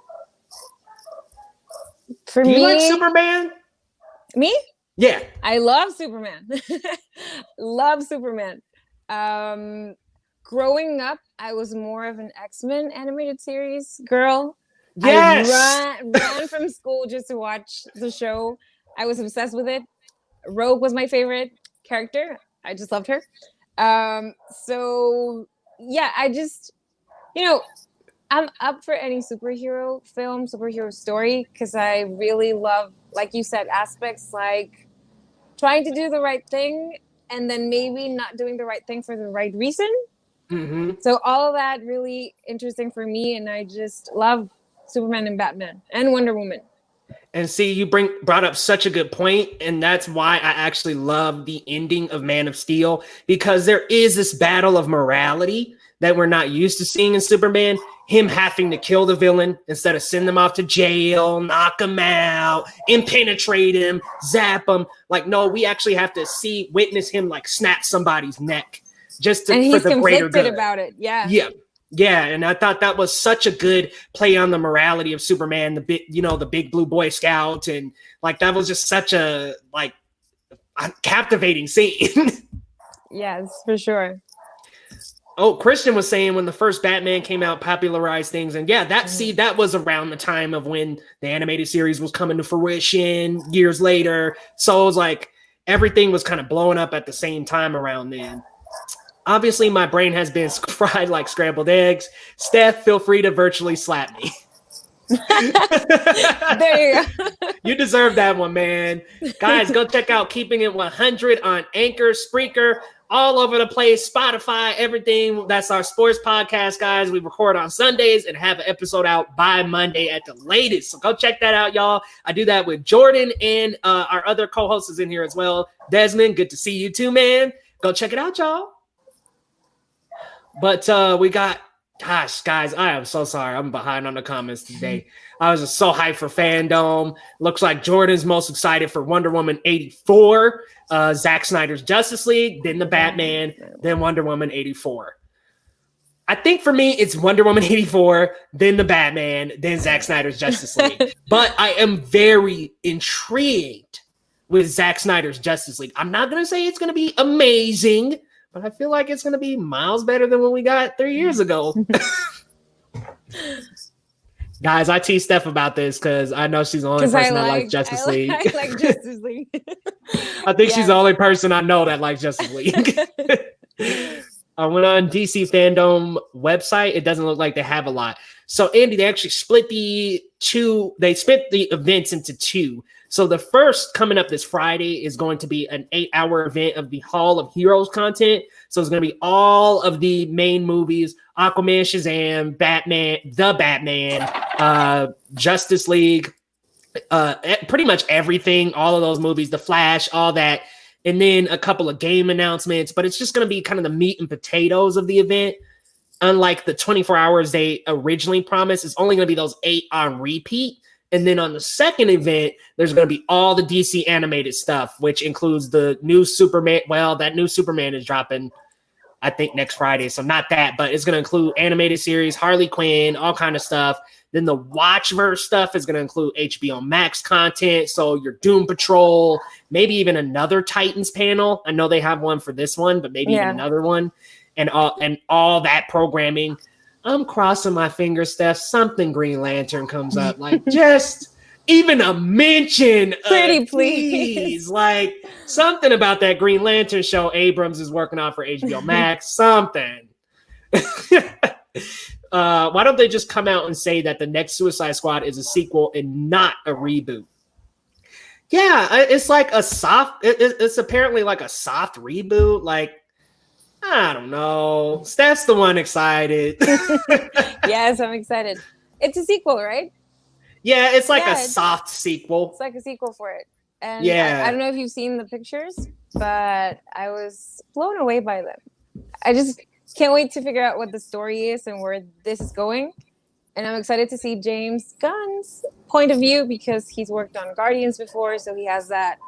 For Do me, you like Superman? Me? Yeah. I love Superman. Love Superman. Growing up, I was more of an X-Men animated series girl. Yes. I ran from school just to watch the show. I was obsessed with it. Rogue was my favorite character. I just loved her. So yeah, I just, you know, I'm up for any superhero film, superhero story, because I really love, like you said, aspects like trying to do the right thing and then maybe not doing the right thing for the right reason. Mm-hmm. So all of that really interesting for me, and I just love Superman and Batman and Wonder Woman. And see, you brought up such a good point, and that's why I actually love the ending of Man of Steel, because there is this battle of morality that we're not used to seeing in Superman. Him having to kill the villain instead of send them off to jail, knock him out, impenetrate him, zap him. Like, no, we actually have to witness him like snap somebody's neck just and for he's the greater conflicted good about it. Yeah. Yeah, and I thought that was such a good play on the morality of Superman, the big blue Boy Scout, and like that was just such a captivating scene. Yes, for sure. Oh, Christian was saying when the first Batman came out, popularized things, and that was around the time of when the animated series was coming to fruition years later. So it was like everything was kind of blowing up at the same time around then. Obviously, my brain has been fried like scrambled eggs. Steph, feel free to virtually slap me. There you go. You deserve that one, man. Guys, go check out Keeping It 100 on Anchor, Spreaker, all over the place, Spotify, everything. That's our sports podcast, guys. We record on Sundays and have an episode out by Monday at the latest. So go check that out, y'all. I do that with Jordan, and our other co-host is in here as well. Desmond, good to see you too, man. Go check it out, y'all. But we got, gosh, guys, I am so sorry. I'm behind on the comments today. I was just so hyped for FanDome. Looks like Jordan's most excited for Wonder Woman 84, Zack Snyder's Justice League, then the Batman, then Wonder Woman 84. I think for me, it's Wonder Woman 84, then the Batman, then Zack Snyder's Justice League. But I am very intrigued with Zack Snyder's Justice League. I'm not going to say it's going to be amazing, but I feel like it's going to be miles better than what we got 3 years ago. Guys, I tease Steph about this because I know she's the only person that likes Justice League. I like Justice League. I think she's the only person I know that likes Justice League. I went on DC FanDome website. It doesn't look like they have a lot. So, Andy, they actually split the events into two. So the first coming up this Friday is going to be an 8-hour event of the Hall of Heroes content. So it's going to be all of the main movies, Aquaman, Shazam, Batman, The Batman, Justice League, pretty much everything, all of those movies, The Flash, all that. And then a couple of game announcements, but it's just going to be kind of the meat and potatoes of the event. Unlike the 24 hours they originally promised, it's only going to be those 8 on repeat. And then on the second event, there's going to be all the DC animated stuff, which includes the new Superman. Well, that new Superman is dropping, I think, next Friday. So not that, but it's going to include animated series, Harley Quinn, all kind of stuff. Then the Watchverse stuff is going to include HBO Max content. So your Doom Patrol, maybe even another Titans panel. I know they have one for this one, but maybe even another one. And all that programming. I'm crossing my fingers, Steph. Something Green Lantern comes up. Like, just even a mention. Pretty please. Like, something about that Green Lantern show Abrams is working on for HBO Max. Something. Why don't they just come out and say that the next Suicide Squad is a sequel and not a reboot? Yeah, it's like a soft. It's apparently like a soft reboot. Like, I don't know. Steph's the one excited. Yes, I'm excited. It's a sequel, right? Yeah, it's like a soft sequel. It's like a sequel for it. And yeah. I don't know if you've seen the pictures, but I was blown away by them. I just can't wait to figure out what the story is and where this is going. And I'm excited to see James Gunn's point of view because he's worked on Guardians before, so he has that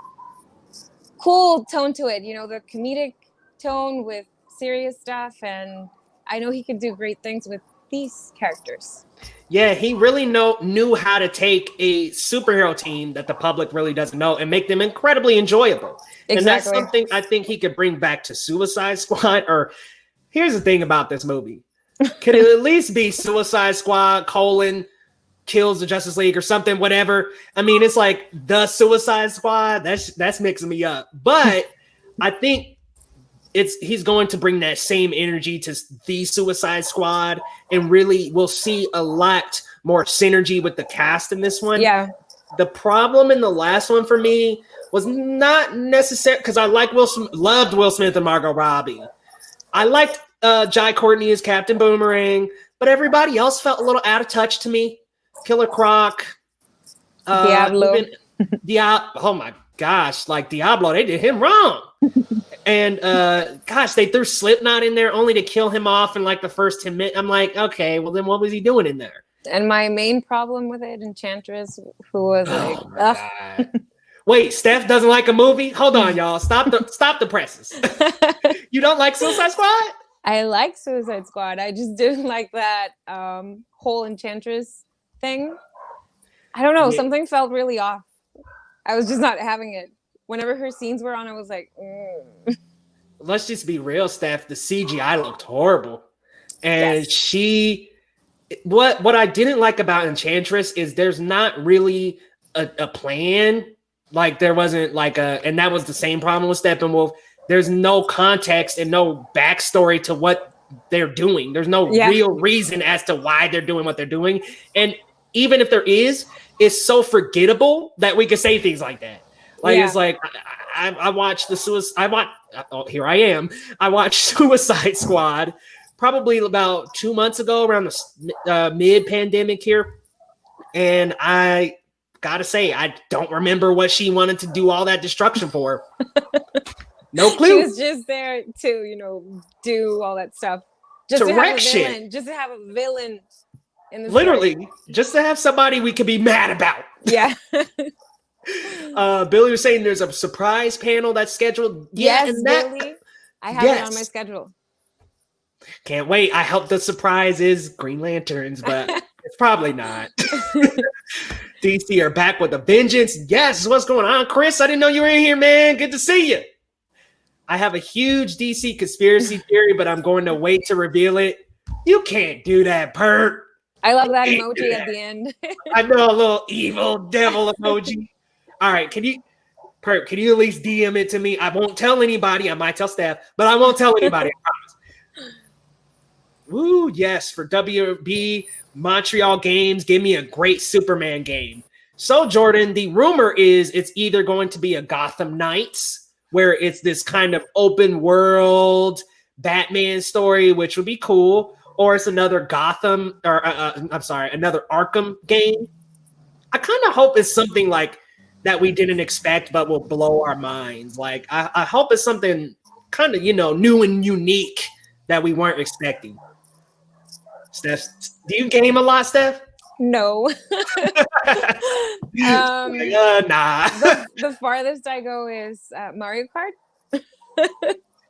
cool tone to it, you know, the comedic tone with serious stuff, and I know he could do great things with these characters. Yeah, he really knew how to take a superhero team that the public really doesn't know and make them incredibly enjoyable. Exactly. And that's something I think he could bring back to Suicide Squad. Or here's the thing about this movie. Could it at least be Suicide Squad, kills the Justice League or something, whatever. I mean, it's like the Suicide Squad. That's mixing me up. But I think he's going to bring that same energy to the Suicide Squad, and really we'll see a lot more synergy with the cast in this one. Yeah. The problem in the last one for me was not necessary because I like loved Will Smith and Margot Robbie. I liked Jai Courtney as Captain Boomerang, but everybody else felt a little out of touch to me. Killer Croc, Diablo. Oh my gosh, like Diablo, they did him wrong. And gosh, they threw Slipknot in there only to kill him off in like the first 10 minutes. I'm like, okay, well then what was he doing in there? And my main problem with it, Enchantress, who was like, God. Wait, Steph doesn't like a movie? Hold on, y'all. Stop the presses. You don't like Suicide Squad? I like Suicide Squad. I just didn't like that whole Enchantress thing. I don't know. Something felt really off. I was just not having it. Whenever her scenes were on, I was like, Let's just be real, Steph. The CGI looked horrible. And what I didn't like about Enchantress is there's not really a plan. Like there wasn't like and that was the same problem with Steppenwolf. There's no context and no backstory to what they're doing. There's no real reason as to why they're doing what they're doing. And even if there is, it's so forgettable that we could say things like that. Like it's like I watched here I am. I watched Suicide Squad probably about 2 months ago, around the mid-pandemic here, and I gotta say I don't remember what she wanted to do all that destruction for. No clue. She was just there to, do all that stuff. Just to have a villain. Just to have a villain in the story. Just to have somebody we could be mad about. Yeah. Billy was saying there's a surprise panel that's scheduled. Yes, Billy. I have it on my schedule. Can't wait. I hope the surprise is Green Lanterns, but it's probably not. DC are back with a vengeance. Yes, what's going on, Chris? I didn't know you were in here, man. Good to see you. I have a huge DC conspiracy theory, but I'm going to wait to reveal it. You can't do that, Perp. I love that emoji at the end. I know, a little evil devil emoji. All right, Perp, can you at least DM it to me? I won't tell anybody. I might tell Steph, but I won't tell anybody. I promise. Woo, yes, for WB Montreal Games, give me a great Superman game. So, Jordan, the rumor is it's either going to be a Gotham Knights, where it's this kind of open world Batman story, which would be cool, or it's another Gotham, or another Arkham game. I kind of hope it's something like that we didn't expect, but will blow our minds. Like, I hope it's something kind of, new and unique that we weren't expecting. Steph, do you game a lot, Steph? No. Nah. The farthest I go is Mario Kart.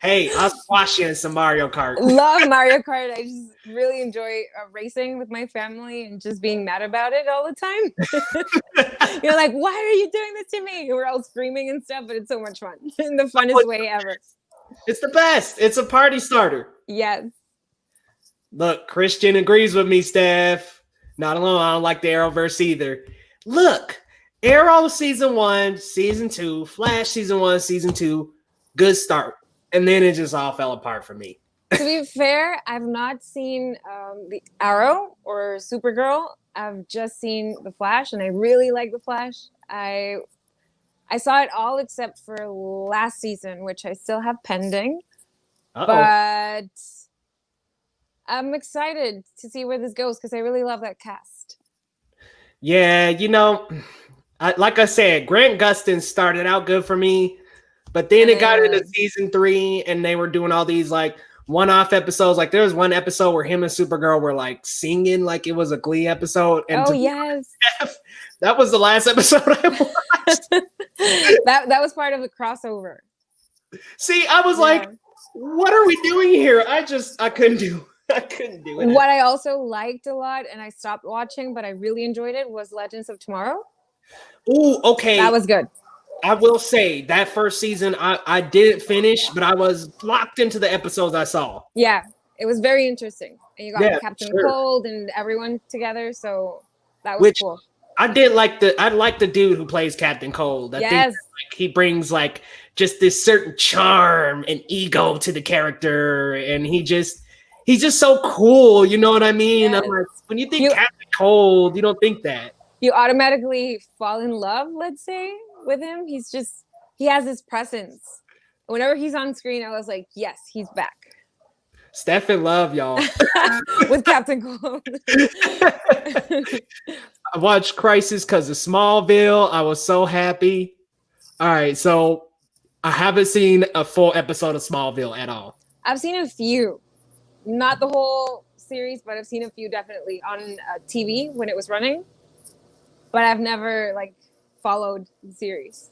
Hey, I'll squash you in some Mario Kart. Love Mario Kart. I just really enjoy racing with my family and just being mad about it all the time. You're like, why are you doing this to me? We're all screaming and stuff, but it's so much fun. In the funnest way ever. It's the best. It's a party starter. Yes. Look, Christian agrees with me, Steph. Not alone. I don't like the Arrowverse either. Look, Arrow season 1, season 2, Flash season 1, season 2, good start. And then it just all fell apart for me. To be fair, I've not seen the Arrow or Supergirl. I've just seen the Flash, and I really like the Flash. I saw it all except for last season, which I still have pending. But I'm excited to see where this goes because I really love that cast. Yeah, like I said, Grant Gustin started out good for me, but then it got into season 3 and they were doing all these like one-off episodes. Like there was one episode where him and Supergirl were like singing like it was a Glee episode. And yes. That was the last episode I watched. that was part of the crossover. See, I was like, what are we doing here? I couldn't do it. What I also liked a lot, and I stopped watching, but I really enjoyed it, was Legends of Tomorrow. Ooh, okay. That was good. I will say that first season I didn't finish, but I was locked into the episodes I saw. Yeah, it was very interesting. And you got Captain Cold and everyone together, so that was cool. I like the dude who plays Captain Cold. I think that, he brings like just this certain charm and ego to the character, and he's just so cool. You know what I mean? Yes. I'm like, when you think Captain Cold, you don't think that. You automatically fall in love, let's say, with him. He has this presence. Whenever he's on screen, I was like, yes, he's back. Steph in love, y'all. With Captain Cold. I watched Crisis because of Smallville. I was so happy. All right, so I haven't seen a full episode of Smallville at all. I've seen a few. Not the whole series, but I've seen a few definitely on TV when it was running. But I've never followed the series.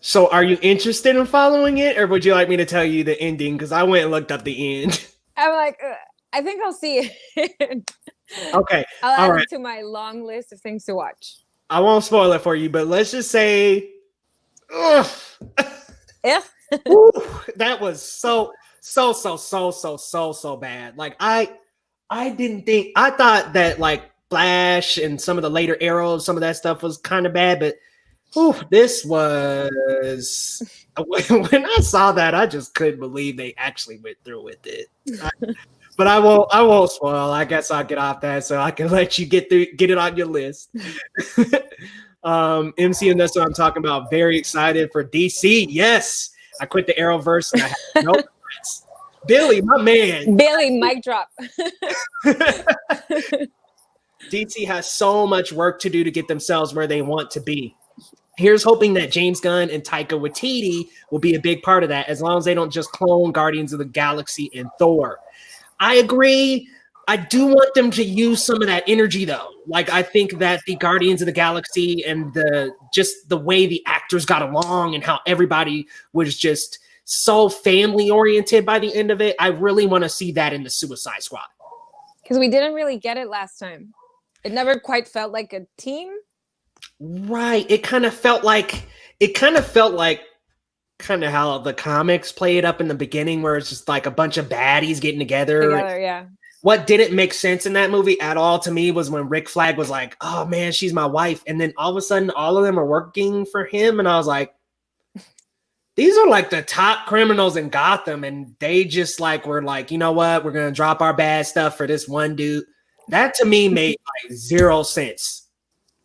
So are you interested in following it, or would you like me to tell you the ending? Because I went and looked up the end. I'm like, I think I'll see it. Okay. I'll add it to my long list of things to watch. I won't spoil it for you, but let's just say, Yeah. that was so bad. Like I thought that Flash and some of the later Arrows, some of that stuff was kind of bad, but this was when I saw that, I just couldn't believe they actually went through with it. But I won't spoil. I guess I'll get off that so I can let you get it on your list. MC, and that's what I'm talking about. Very excited for DC. Yes, I quit the Arrowverse and I have no regrets. Billy, my man. Billy, mic drop. DC has so much work to do to get themselves where they want to be. Here's hoping that James Gunn and Taika Waititi will be a big part of that, as long as they don't just clone Guardians of the Galaxy and Thor. I agree. I do want them to use some of that energy, though. I think that the Guardians of the Galaxy and the way the actors got along and how everybody was just so family oriented by the end of it. I really want to see that in the Suicide Squad. Because we didn't really get it last time. It never quite felt like a team. Right. It kind of felt like kind of how the comics played up in the beginning, where it's just like a bunch of baddies getting together. Yeah. What didn't make sense in that movie at all to me was when Rick Flag was like, oh man, she's my wife. And then all of a sudden, all of them are working for him. And I was like, these are like the top criminals in Gotham. And they just like, were like, you know what? We're going to drop our bad stuff for this one dude. That to me made like zero sense.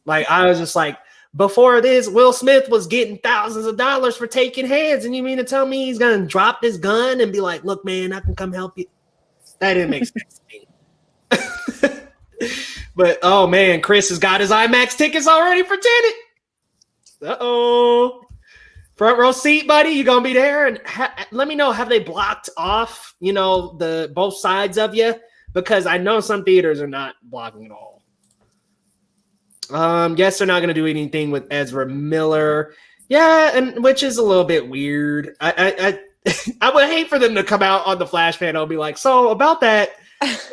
Like, I was just like, before this, Will Smith was getting thousands of dollars for taking hands. And you mean to tell me he's going to drop this gun and be like, look, man, I can come help you? That didn't make sense to me. But, oh, man, Chris has got his IMAX tickets already for Tenet. Uh-oh. Front row seat, buddy. You going to be there? And let me know, have they blocked off, the both sides of you? Because I know some theaters are not blocking at all. Yes, they're not going to do anything with Ezra Miller. Yeah, and which is a little bit weird. I would hate for them to come out on the Flash panel and be like, so about that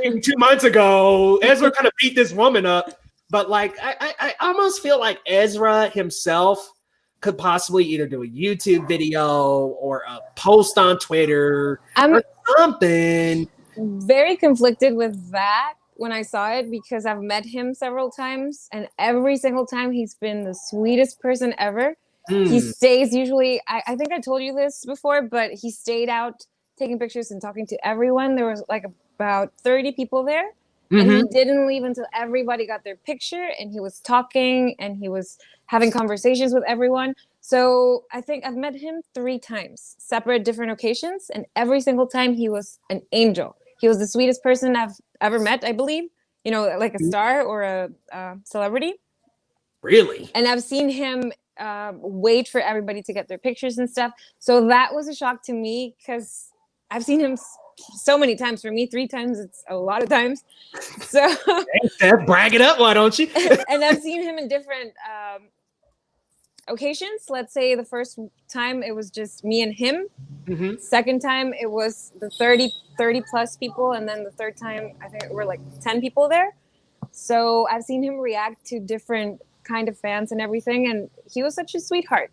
2 months ago, Ezra kind of beat this woman up. But like, I almost feel like Ezra himself could possibly either do a YouTube video or a post on Twitter or something. Very conflicted with that when I saw it, because I've met him several times, and every single time he's been the sweetest person ever. He stays usually, I think I told you this before, but he stayed out taking pictures and talking to everyone. There was like about 30 people there, and he didn't leave until everybody got their picture, and he was talking and he was having conversations with everyone. So I think I've met him 3 times, separate different occasions, and every single time he was an angel. He was the sweetest person I've ever met, I believe, like a star or a celebrity. Really? And I've seen him wait for everybody to get their pictures and stuff. So that was a shock to me, because I've seen him so many times. For me, 3 times, it's a lot of times. So Steph, brag it up, why don't you? And I've seen him in different occasions. Let's say the first time it was just me and him. Second time it was the 30 plus people, and then the third time I think we're like 10 people there. So I've seen him react to different kind of fans and everything, and he was such a sweetheart.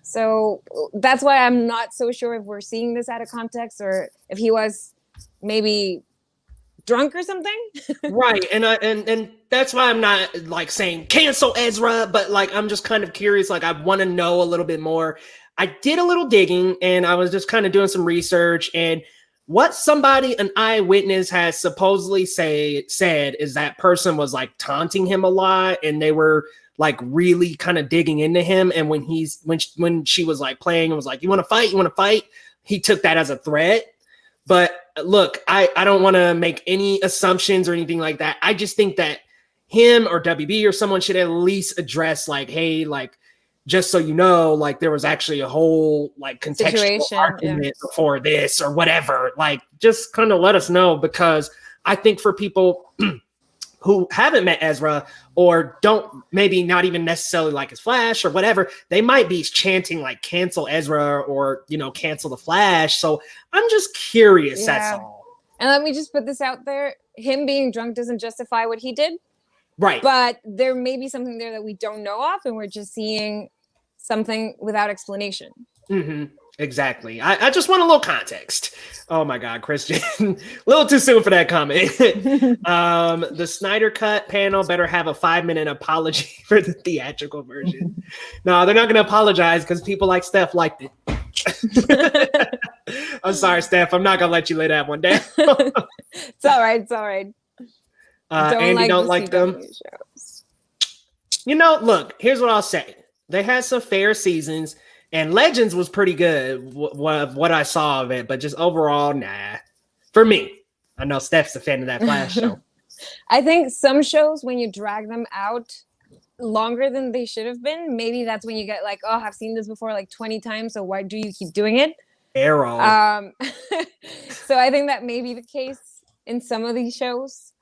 So that's why I'm not so sure if we're seeing this out of context or if he was maybe drunk or something. Right. And that's why I'm not like saying cancel Ezra, but like I'm just kind of curious. Like I want to know a little bit more. I did a little digging and I was just kind of doing some research, and what an eyewitness has supposedly said is that person was like taunting him a lot, and they were like really kind of digging into him. And when she was like playing and was like, you want to fight? He took that as a threat. But look, I don't want to make any assumptions or anything like that. I just think that him or WB or someone should at least address like, hey, like, just so you know, like there was actually a whole like contextual argument before this or whatever. Like just kind of let us know, because I think for people who haven't met Ezra or don't maybe not even necessarily like his Flash or whatever, they might be chanting like cancel Ezra or, cancel the Flash. So I'm just curious. That's all. And let me just put this out there. Him being drunk doesn't justify what he did. Right. But there may be something there that we don't know of, and we're just seeing something without explanation. Exactly. I just want a little context. Oh my God, Christian. A little too soon for that comment. The Snyder Cut panel better have a 5-minute apology for the theatrical version. No, they're not going to apologize because people like Steph liked it. I'm sorry, Steph. I'm not going to let you lay that one down. It's all right. It's all right. Andy don't like them. Shows. Look, here's what I'll say. They had some fair seasons, and Legends was pretty good, what I saw of it, but just overall, nah. For me, I know Steph's a fan of that Flash show. I think some shows, when you drag them out longer than they should have been, maybe that's when you get like, oh, I've seen this before like 20 times, so why do you keep doing it? Arrow. So I think that may be the case in some of these shows.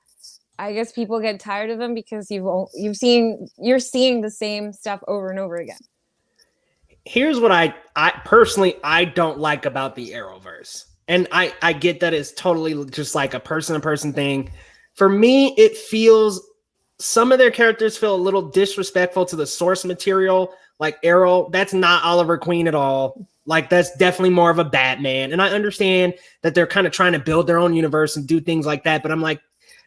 I guess people get tired of them because you're seeing the same stuff over and over again. here's what I personally I don't like about the Arrowverse. And I get that it's totally just like a person-to-person thing. For me, it feels some of their characters feel a little disrespectful to the source material. Like Arrow, that's not Oliver Queen at all. Like that's definitely more of a Batman. And I understand that they're kind of trying to build their own universe and do things like that. But I'm like,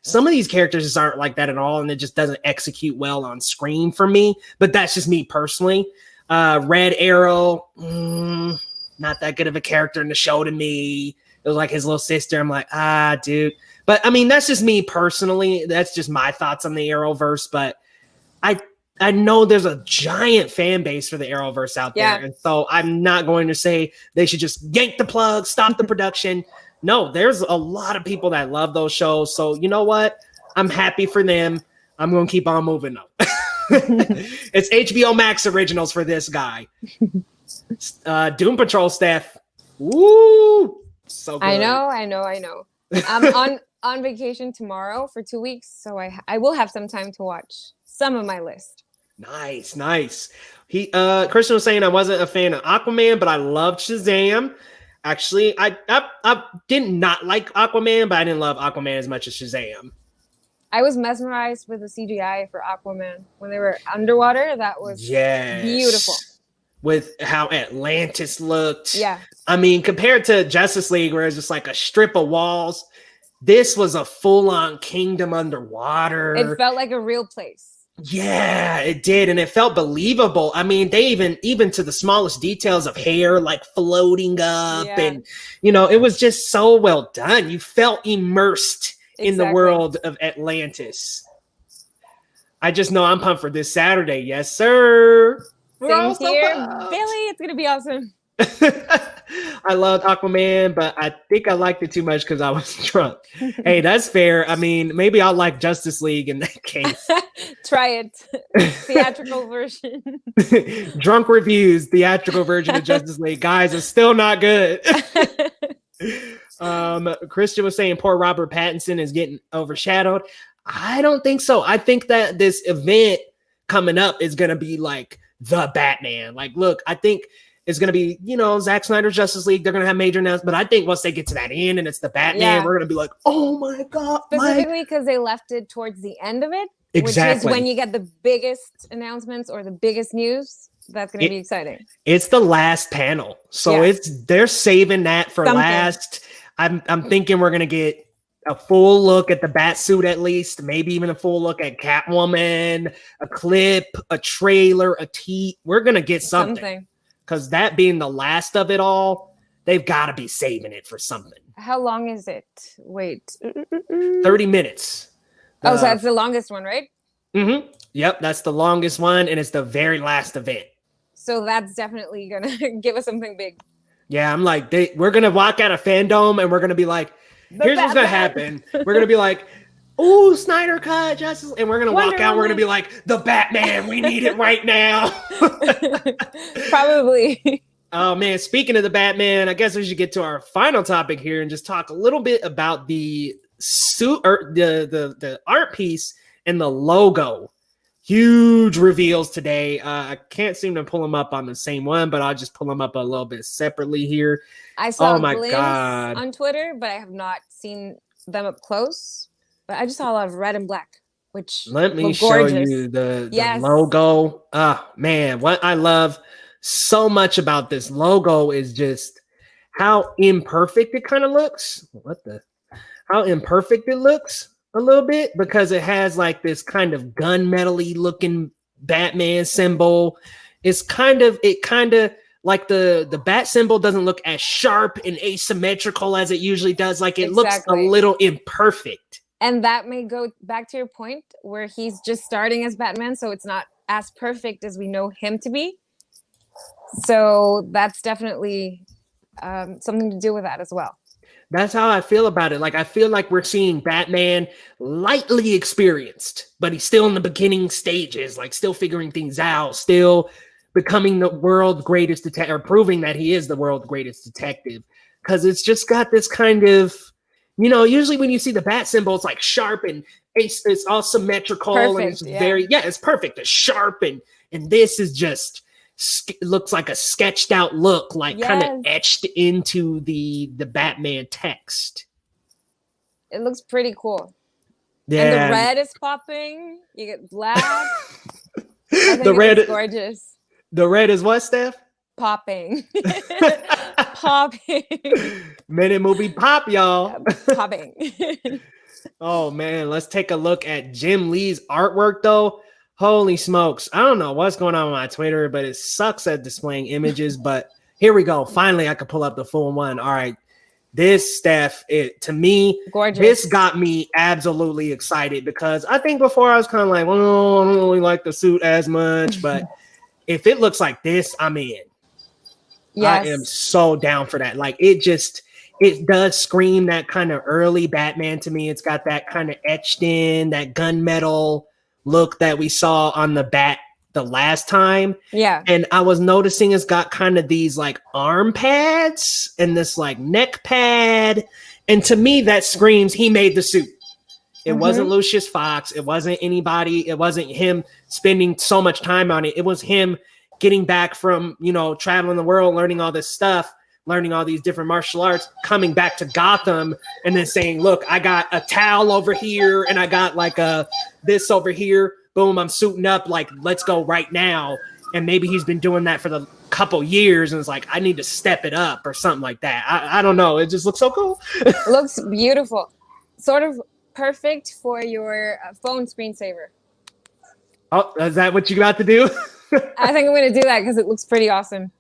some of these characters just aren't like that at all. And it just doesn't execute well on screen for me. But that's just me personally. Red Arrow, not that good of a character in the show to me. It was like his little sister. I'm like, dude. But I mean, that's just me personally. That's just my thoughts on the Arrowverse. But I know there's a giant fan base for the Arrowverse out there. And so I'm not going to say they should just yank the plug, stop the production. No, there's a lot of people that love those shows. So you know what? I'm happy for them. I'm going to keep on moving though. It's HBO Max originals for this guy. Doom Patrol staff. Woo! So good. I know. I'm on vacation tomorrow for 2 weeks, so I will have some time to watch some of my list. Nice. He Christian was saying I wasn't a fan of Aquaman, but I loved Shazam. Actually, I did not like Aquaman, but I didn't love Aquaman as much as Shazam. I was mesmerized with the CGI for Aquaman when they were underwater. That was beautiful. With how Atlantis looked. Yeah. I mean, compared to Justice League, where it's just like a strip of walls, this was a full-on kingdom underwater. It felt like a real place. Yeah, it did. And it felt believable. I mean, they even to the smallest details of hair, like floating up and, it was just so well done. You felt immersed in the world of Atlantis. I just know I'm pumped for this Saturday. Yes, sir. Same here, Billy. It's going to be awesome. I loved Aquaman, but I think I liked it too much because I was drunk. Hey, that's fair. I mean, maybe I'll like Justice League in that case. Try it. Theatrical version. Drunk reviews, theatrical version of Justice League. Guys, it's still not good. Christian was saying poor Robert Pattinson is getting overshadowed. I don't think so. I think that this event coming up is going to be like the Batman. Like, look, I think it's going to be, Zack Snyder's Justice League. They're going to have major announcements, but I think once they get to that end and it's the Batman, we're going to be like, oh my God. Specifically because they left it towards the end of it, which is when you get the biggest announcements or the biggest news. That's going to be exciting. It's the last panel. So they're saving that for last. I'm thinking we're going to get a full look at the bat suit, at least, maybe even a full look at Catwoman, a clip, a trailer, we're going to get something. Because that being the last of it all, they've got to be saving it for something. How long is it? Wait. 30 minutes. So that's the longest one, right? Mm-hmm. Yep, that's the longest one, and it's the very last event. So that's definitely going to give us something big. Yeah, I'm like, we're going to walk out of FanDome, and we're going to be like, here's what's going to happen. We're going to be like, ooh, Snyder cut, Justice. And we're going to walk out. We're going to be like, the Batman, we need it right now. Probably. Oh, man. Speaking of the Batman, I guess we should get to our final topic here and just talk a little bit about the suit or the art piece and the logo. Huge reveals today. I can't seem to pull them up on the same one, but I'll just pull them up a little bit separately here. I saw a glimpse on Twitter, but I have not seen them up close. But I just saw a lot of red and black, which let me show you the logo. Oh man, what I love so much about this logo is just how imperfect it kind of looks. How imperfect it looks a little bit, because it has like this kind of gunmetal-y looking Batman symbol. It kind of like the bat symbol doesn't look as sharp and asymmetrical as it usually does. Like it looks a little imperfect. And that may go back to your point where he's just starting as Batman, so it's not as perfect as we know him to be. So that's definitely something to do with that as well. That's how I feel about it. Like, I feel like we're seeing Batman lightly experienced, but he's still in the beginning stages, like still figuring things out, still becoming the world's greatest detective, or proving that he is the world's greatest detective. Because it's just got this kind of, usually when you see the bat symbol, it's like sharp and it's all symmetrical. Perfect, and it's it's perfect. It's sharp and this is just looks like a sketched out look, like kind of Yes. etched into the Batman text. It looks pretty cool. Yeah, And the red is popping. You get black. I think the red is gorgeous. The red is what, Steph? Popping. Popping. Minute movie pop, y'all. Popping. Oh man, let's take a look at Jim Lee's artwork though. Holy smokes. I don't know what's going on with my Twitter, but it sucks at displaying images. But here we go. Finally, I could pull up the full one. All right. This, Steph, to me, Gorgeous. This got me absolutely excited because I think before I was kind of like, well, I don't really like the suit as much. But if it looks like this, I'm in. Yes. I am so down for that. Like it does scream that kind of early Batman to me. It's got that kind of etched in, that gunmetal look that we saw on the bat the last time. Yeah. And I was noticing it's got kind of these like arm pads and this like neck pad. And to me, that screams he made the suit. It wasn't Lucius Fox. It wasn't anybody. It wasn't him spending so much time on it. It was him getting back from, traveling the world, learning all this stuff, learning all these different martial arts, coming back to Gotham and then saying, look, I got a towel over here and I got like this over here. Boom, I'm suiting up. Like, let's go right now. And maybe he's been doing that for the couple years and it's like, I need to step it up or something like that. I don't know. It just looks so cool. It looks beautiful. Sort of perfect for your phone screensaver. Oh, is that what you got to do? I think I'm going to do that because it looks pretty awesome.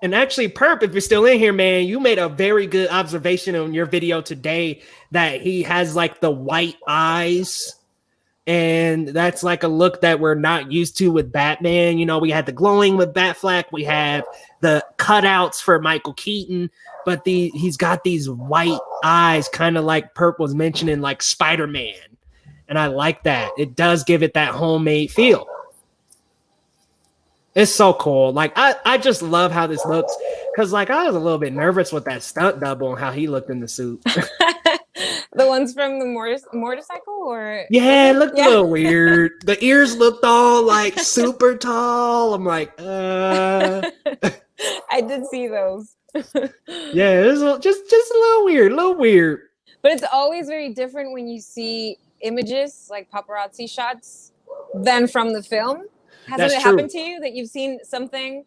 And actually, Perp, if you're still in here, man, you made a very good observation on your video today that he has like the white eyes. And that's like a look that we're not used to with Batman. We had the glowing with Batfleck. We have the cutouts for Michael Keaton. But he's got these white eyes, kind of like Perp was mentioning, like Spider-Man. And I like that. It does give it that homemade feel. It's so cool. Like, I just love how this looks. Because, like, I was a little bit nervous with that stunt double and how he looked in the suit. The ones from the motorcycle? Or yeah, it looked a little weird. The ears looked all, like, super tall. I'm like, I did see those. Yeah, it was just a little weird. But it's always very different when you see images, like paparazzi shots, than from the film. Hasn't it happened to you that you've seen something,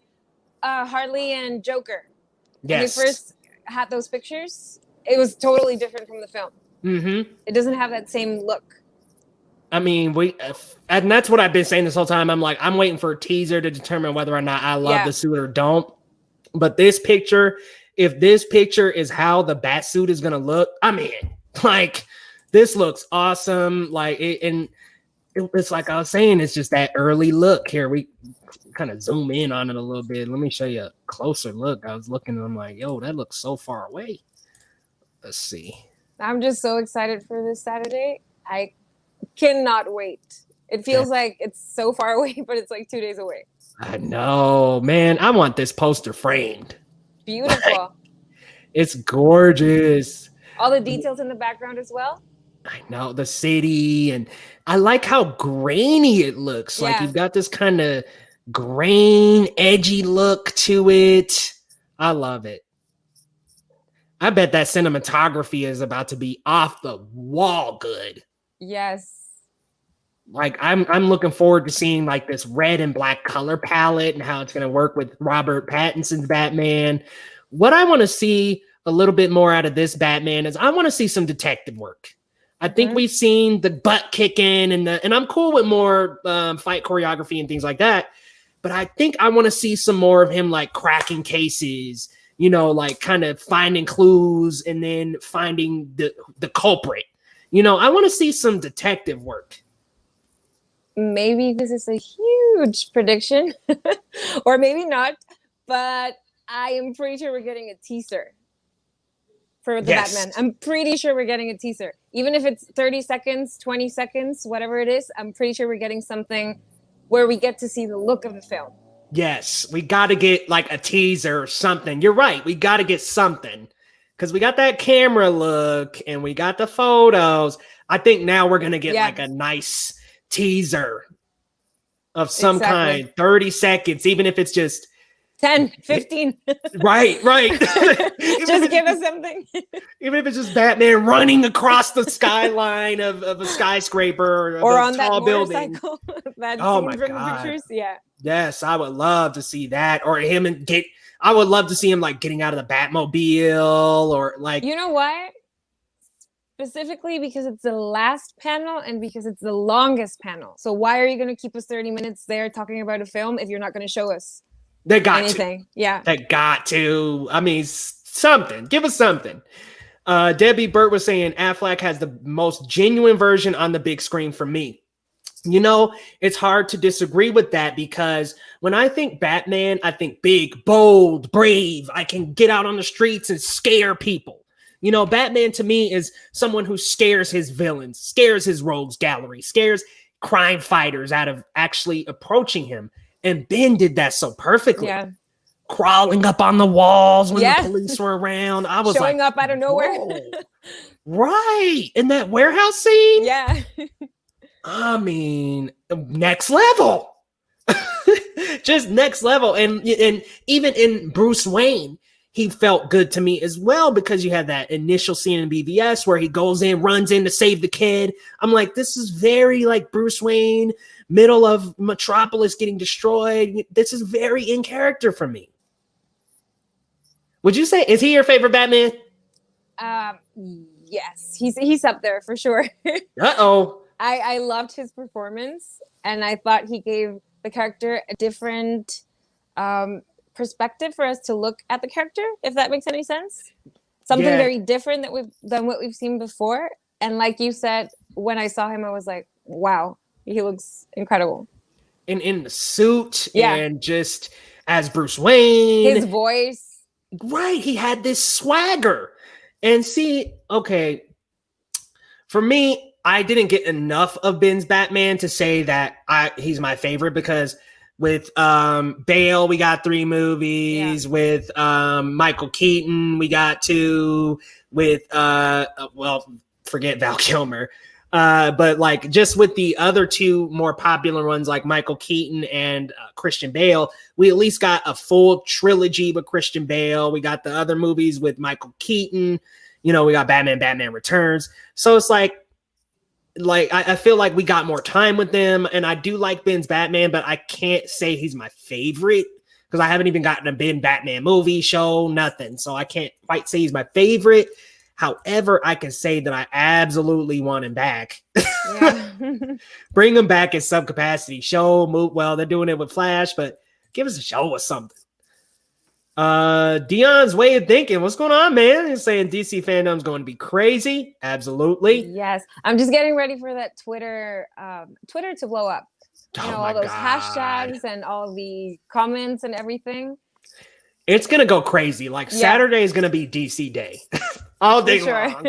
Harley and Joker? Yes. When you first had those pictures, it was totally different from the film. Mm-hmm. It doesn't have that same look. I mean, and that's what I've been saying this whole time. I'm like, I'm waiting for a teaser to determine whether or not I love the suit or don't. But this picture, if this picture is how the bat suit is going to look, I'm in. Like, this looks awesome. Like, it's like I was saying, it's just that early look here. We kind of zoom in on it a little bit. Let me show you a closer look. I was looking and I'm like, yo, that looks so far away. Let's see. I'm just so excited for this Saturday. I cannot wait. It feels like it's so far away, but it's like 2 days away. I know, man. I want this poster framed. Beautiful. Like, it's gorgeous. All the details in the background as well. I know, the city, and I like how grainy it looks. Like you've got this kind of grain, edgy look to it. I love it. I bet that cinematography is about to be off the wall good. Yes. Like I'm looking forward to seeing like this red and black color palette and how it's going to work with Robert Pattinson's Batman. What I want to see a little bit more out of this Batman is I want to see some detective work. I think we've seen the butt kicking and I'm cool with more fight choreography and things like that. But I think I want to see some more of him like cracking cases, like kind of finding clues and then finding the culprit. I want to see some detective work. Maybe this is a huge prediction or maybe not, but I am pretty sure we're getting a teaser for the Batman. I'm pretty sure we're getting a teaser. Even if it's 30 seconds, 20 seconds, whatever it is, I'm pretty sure we're getting something where we get to see the look of the film. Yes, we got to get like a teaser or something. You're right. We got to get something because we got that camera look and we got the photos. I think now we're going to get like a nice teaser of some kind, 30 seconds, even if it's just 10, 15. Right. Just give us something. Even if it's just Batman running across the skyline of a skyscraper or a on that tall building. motorcycle. That Oh scene my from God. the pictures. Yeah. Yes, I would love to see that. Or I would love to see him like getting out of the Batmobile or like. You know what? Specifically because it's the last panel and because it's the longest panel. So why are you going to keep us 30 minutes there talking about a film if you're not going to show us They got anything? to. Yeah. They got to. I mean, something. Give us something. Debbie Burt was saying Affleck has the most genuine version on the big screen for me. You know, it's hard to disagree with that because when I think Batman, I think big, bold, brave. I can get out on the streets and scare people. You know, Batman to me is someone who scares his villains, scares his rogues gallery, scares crime fighters out of actually approaching him. And Ben did that so perfectly. Yeah. Crawling up on the walls when Yeah. the police were around. I was Showing like, up out of nowhere. whoa. Right. In that warehouse scene. Yeah. I mean, next level. Just next level. And even in Bruce Wayne, he felt good to me as well because you had that initial scene in BVS where he goes in, runs in to save the kid. I'm like, this is very like Bruce Wayne, middle of Metropolis getting destroyed. This is very in character for me. Would you say, is he your favorite Batman? Yes, he's up there for sure. Uh-oh. I loved his performance, and I thought he gave the character a different perspective for us to look at the character, if that makes any sense. Something very different than what we've seen before. And like you said, when I saw him, I was like, wow, he looks incredible. In the suit and just as Bruce Wayne. His voice. Right. He had this swagger. And see, okay, for me, I didn't get enough of Ben's Batman to say that he's my favorite because with Bale, we got 3 movies. Yeah. With Michael Keaton, we got 2. With, forget Val Kilmer. But like just with the other 2 more popular ones like Michael Keaton and Christian Bale, we at least got a full trilogy with Christian Bale. We got the other movies with Michael Keaton. You know, we got Batman Returns. So it's like I feel like we got more time with them, and I do like Ben's Batman, but I can't say he's my favorite because I haven't even gotten a Ben Batman movie, show, nothing. So I can't quite say he's my favorite. However, I can say that I absolutely want him back. Yeah. Bring him back in some capacity. Show, move. Well, they're doing it with Flash, but give us a show or something. Dion's way of thinking. What's going on, man? He's saying DC FanDome's going to be crazy. Absolutely. Yes. I'm just getting ready for that Twitter to blow up. You know, all those hashtags and all the comments and everything. It's going to go crazy. Like Saturday is going to be DC day. All day long.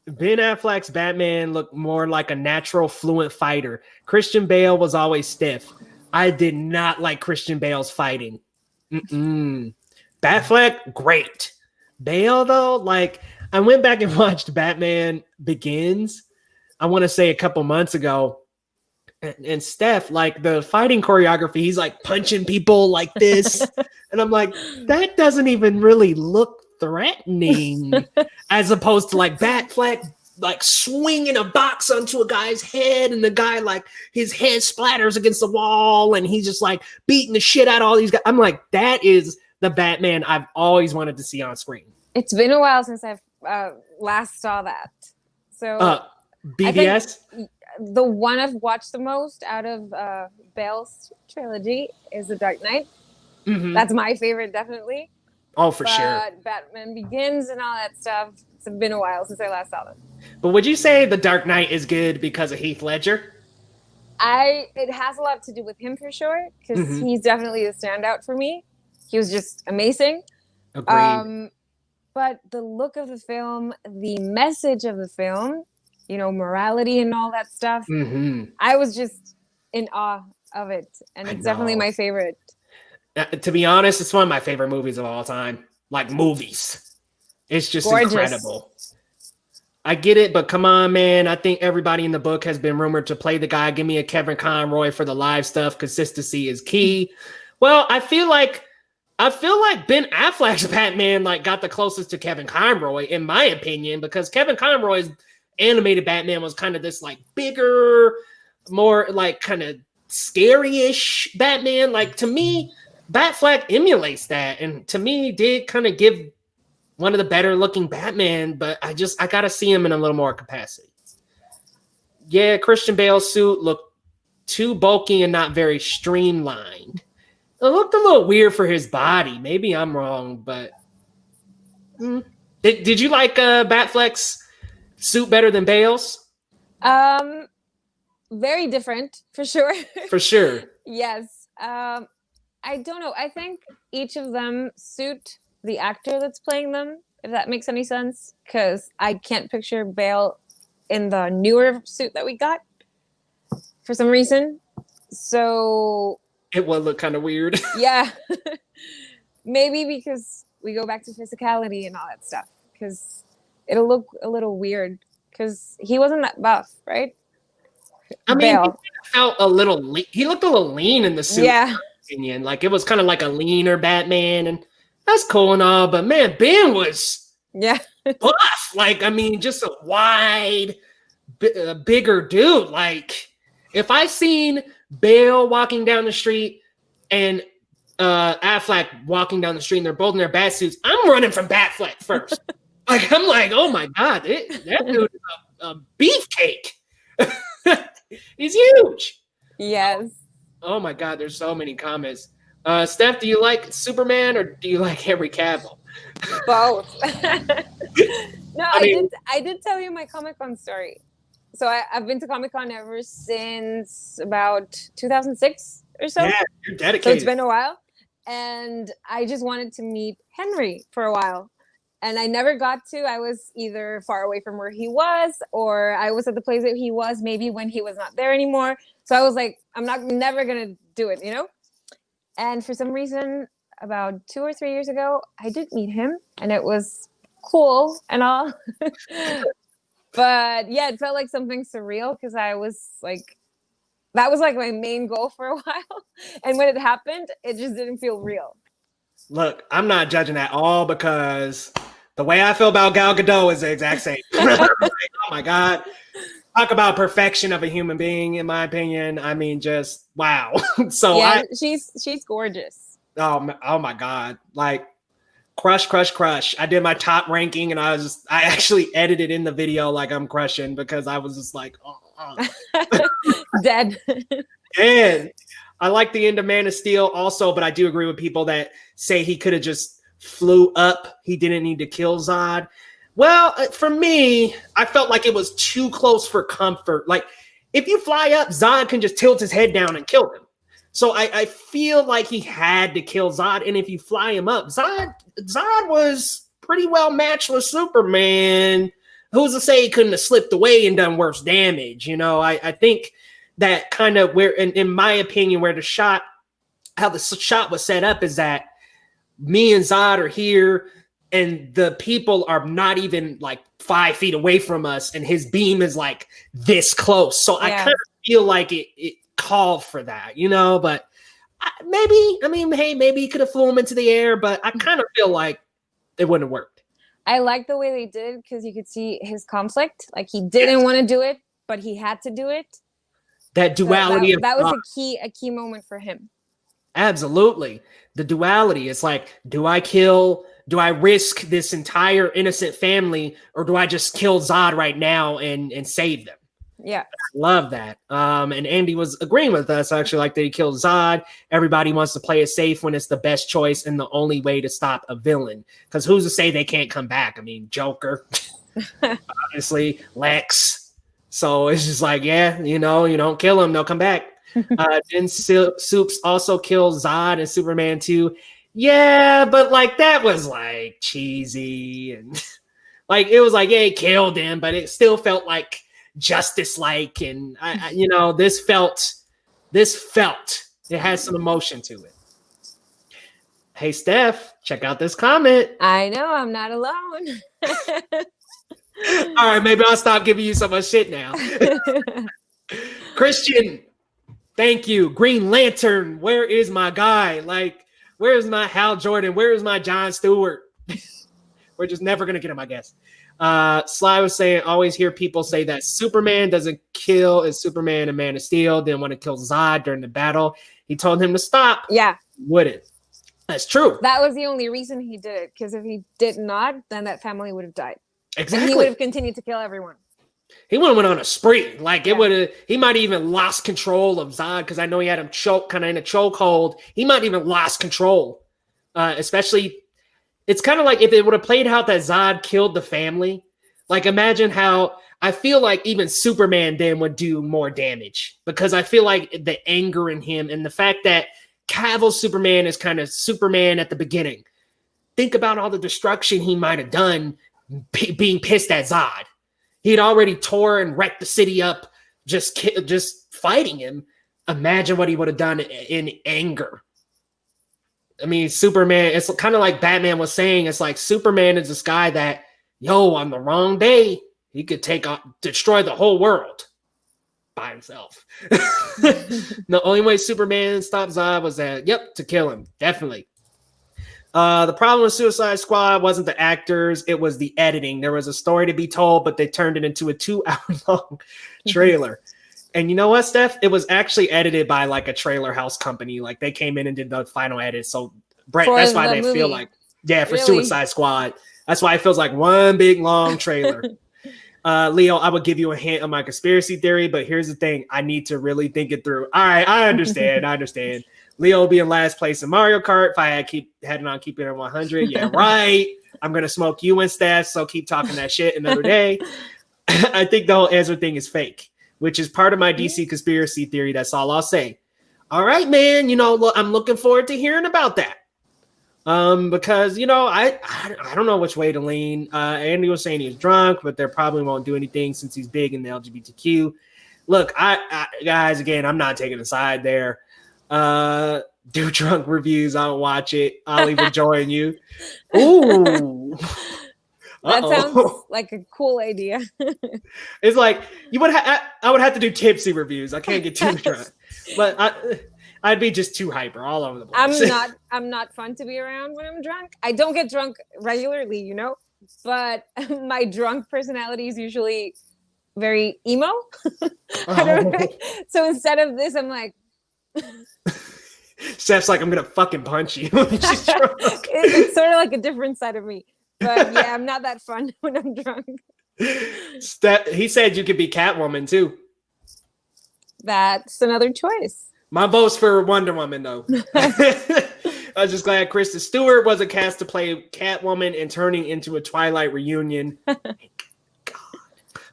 Ben Affleck's Batman looked more like a natural, fluent fighter. Christian Bale was always stiff. I did not like Christian Bale's fighting. Batfleck, great. Bale, though, like I went back and watched Batman Begins, I want to say a couple months ago. And Steph, like the fighting choreography, he's like punching people like this. And I'm like, that doesn't even really look threatening as opposed to like Batfleck like swinging a box onto a guy's head and the guy like his head splatters against the wall and he's just like beating the shit out of all these guys. I'm like, that is the Batman I've always wanted to see on screen. It's been a while since I've last saw that. So BVS? The one I've watched the most out of Bale's trilogy is The Dark Knight. Mm-hmm. That's my favorite, definitely. Oh, for sure. Batman Begins and all that stuff. It's been a while since I last saw them. But would you say The Dark Knight is good because of Heath Ledger? It has a lot to do with him for sure, because he's definitely the standout for me. He was just amazing. Agreed. But the look of the film, the message of the film, you know, morality and all that stuff, I was just in awe of it. And it's definitely my favorite. To be honest, it's one of my favorite movies of all time. Like movies. It's just gorgeous. Incredible. I get it, but come on, man. I think everybody in the book has been rumored to play the guy. Give me a Kevin Conroy for the live stuff. Consistency is key. Well, I feel like Ben Affleck's Batman like got the closest to Kevin Conroy, in my opinion, because Kevin Conroy's animated Batman was kind of this like bigger, more like kind of scary-ish Batman. Like to me, Batfleck emulates that, and to me, did kind of give one of the better looking Batman, but I gotta see him in a little more capacity. Yeah, Christian Bale's suit looked too bulky and not very streamlined. It looked a little weird for his body. Maybe I'm wrong, but did you like Batfleck's suit better than Bale's? Very different for sure. For sure. Yes. I don't know. I think each of them suit the actor that's playing them, if that makes any sense, because I can't picture Bale in the newer suit that we got for some reason. So it would look kind of weird. Yeah. Maybe because we go back to physicality and all that stuff, because it'll look a little weird because he wasn't that buff, right? I mean, Bale. he felt a little he looked a little lean in the suit. Yeah. In my opinion. Like it was kind of like a leaner Batman, and that's cool and all, but man, Ben was buff. Like, I mean, just a wide, bigger dude. Like, if I seen Bale walking down the street and Affleck walking down the street and they're both in their bat suits, I'm running from Batfleck first. Like, I'm like, oh my God, that dude is a beefcake. He's huge. Yes. Oh my God, there's so many comments. Steph, do you like Superman or do you like Henry Cavill? Both. No, I did tell you my Comic-Con story. So I've been to Comic-Con ever since about 2006 or so. Yeah, you're dedicated. So it's been a while. And I just wanted to meet Henry for a while. And I never got to. I was either far away from where he was, or I was at the place that he was maybe when he was not there anymore. So I was like, I'm never going to do it, you know? And for some reason, about 2 or 3 years ago, I did meet him, and it was cool and all. But yeah, it felt like something surreal because I was like, that was like my main goal for a while. And when it happened, it just didn't feel real. Look, I'm not judging at all because the way I feel about Gal Gadot is the exact same. Like, oh my God. Talk about perfection of a human being, in my opinion. I mean, just wow. So yeah, she's gorgeous. Oh my God. Like crush. I did my top ranking and I actually edited in the video like I'm crushing because I was just like, dead. And I like the end of Man of Steel also, but I do agree with people that say he could have just flew up. He didn't need to kill Zod. Well, for me, I felt like it was too close for comfort. Like, if you fly up, Zod can just tilt his head down and kill him. So I feel like he had to kill Zod. And if you fly him up, Zod was pretty well matched with Superman. Who's to say he couldn't have slipped away and done worse damage? You know, I think that kind of where, in my opinion, where how the shot was set up is that me and Zod are here and the people are not even like 5 feet away from us and his beam is like this close. So I kind of feel like it called for that, you know, but maybe he could have flew him into the air, but I kind of feel like it wouldn't have worked. I like the way they did it because you could see his conflict. Like he didn't want to do it, but he had to do it. That duality that was a key moment for him. Absolutely. The duality. It's like, do I risk this entire innocent family or do I just kill Zod right now and save them? Yeah. Love that. And Andy was agreeing with us. I actually like that he killed Zod. Everybody wants to play it safe when it's the best choice and the only way to stop a villain. Because who's to say they can't come back? I mean, Joker, obviously, Lex. So it's just like, yeah, you know, you don't kill them, they'll come back. Then Soups also kills Zod and Superman 2. Yeah, but like that was like cheesy and like it was like, yeah, he killed him, but it still felt like justice-like, and I you know, this felt it has some emotion to it. Hey Steph, check out this comment. I know I'm not alone. All right, maybe I'll stop giving you so much shit now. Christian Thank you. Green Lantern. Where is my guy? Like, where's my Hal Jordan? Where is my Jon Stewart? We're just never going to get him, I guess. Sly was saying, always hear people say that Superman doesn't kill as Superman and Man of Steel. Didn't want to kill Zod during the battle. He told him to stop. Yeah. Wouldn't. That's true. That was the only reason he did it. Because if he did not, then that family would have died. Exactly. And he would have continued to kill everyone. He would have went on a spree. Like it would have. He might have even lost control of Zod because I know he had him kind of in a chokehold. He might even lost control. Especially, it's kind of like if it would have played out that Zod killed the family. Like imagine how I feel like even Superman then would do more damage because I feel like the anger in him and the fact that Cavill's Superman is kind of Superman at the beginning. Think about all the destruction he might have done being pissed at Zod. He'd already tore and wrecked the city up just fighting him. Imagine what he would have done in anger. I mean, Superman, it's kind of like Batman was saying. It's like Superman is this guy that, on the wrong day, he could destroy the whole world by himself. The only way Superman stopped Zod was to kill him. Definitely. The problem with Suicide Squad wasn't the actors, it was the editing. There was a story to be told, but they turned it into a 2-hour-long trailer. And you know what, Steph? It was actually edited by like a trailer house company. Like they came in and did the final edit. So Brett, that's why they feel like, for Suicide Squad. That's why it feels like one big long trailer. Leo, I would give you a hint of my conspiracy theory, but here's the thing. I need to really think it through. All right, I understand. Leo will be in last place in Mario Kart if I had keeping it 100. Yeah, right. I'm going to smoke you and Steph, so keep talking that shit another day. I think the whole Ezra thing is fake, which is part of my DC conspiracy theory. That's all I'll say. All right, man. I'm looking forward to hearing about that. Because, I don't know which way to lean. Andy was saying he was drunk, but they probably won't do anything since he's big in the LGBTQ. Look, guys, again, I'm not taking a side there. Do drunk reviews. I don't watch it. I'll even join you. Ooh. That sounds like a cool idea. It's like I would have to do tipsy reviews. I can't get too drunk. But I'd be just too hyper all over the place. I'm not fun to be around when I'm drunk. I don't get drunk regularly, but my drunk personality is usually very emo. I don't know. So instead of this, I'm like Steph's like, I'm gonna fucking punch you. She's drunk. It's sort of like a different side of me. But yeah, I'm not that fun when I'm drunk. He said you could be Catwoman too. That's another choice. My vote's for Wonder Woman though. I was just glad Kristen Stewart wasn't cast to play Catwoman and turning into a Twilight reunion.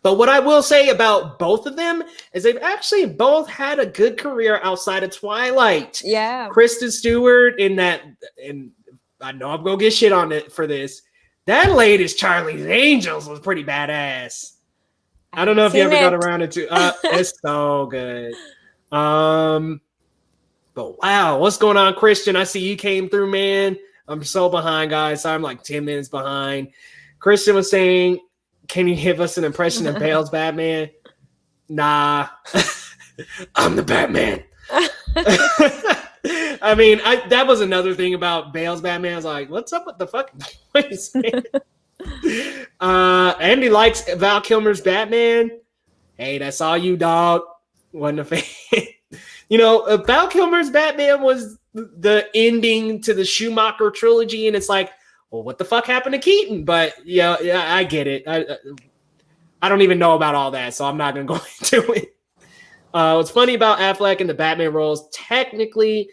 But what I will say about both of them is they've actually both had a good career outside of Twilight. Yeah. Kristen Stewart and I know I'm going to get shit on it for this. That latest Charlie's Angels was pretty badass. I don't know if you ever got around it to. It's so good. But wow, what's going on, Christian? I see you came through, man. I'm so behind, guys. So I'm like 10 minutes behind. Christian was saying, can you give us an impression of Bale's Batman? Nah. I'm the Batman. I mean, that was another thing about Bale's Batman. I was like, what's up with the fucking voice, man? Andy likes Val Kilmer's Batman. Hey, that's all you, dog. Wasn't a fan. Val Kilmer's Batman was the ending to the Schumacher trilogy, and it's like, well, what the fuck happened to Keaton? But yeah, I get it. I don't even know about all that, so I'm not going to go into it. What's funny about Affleck in the Batman roles, technically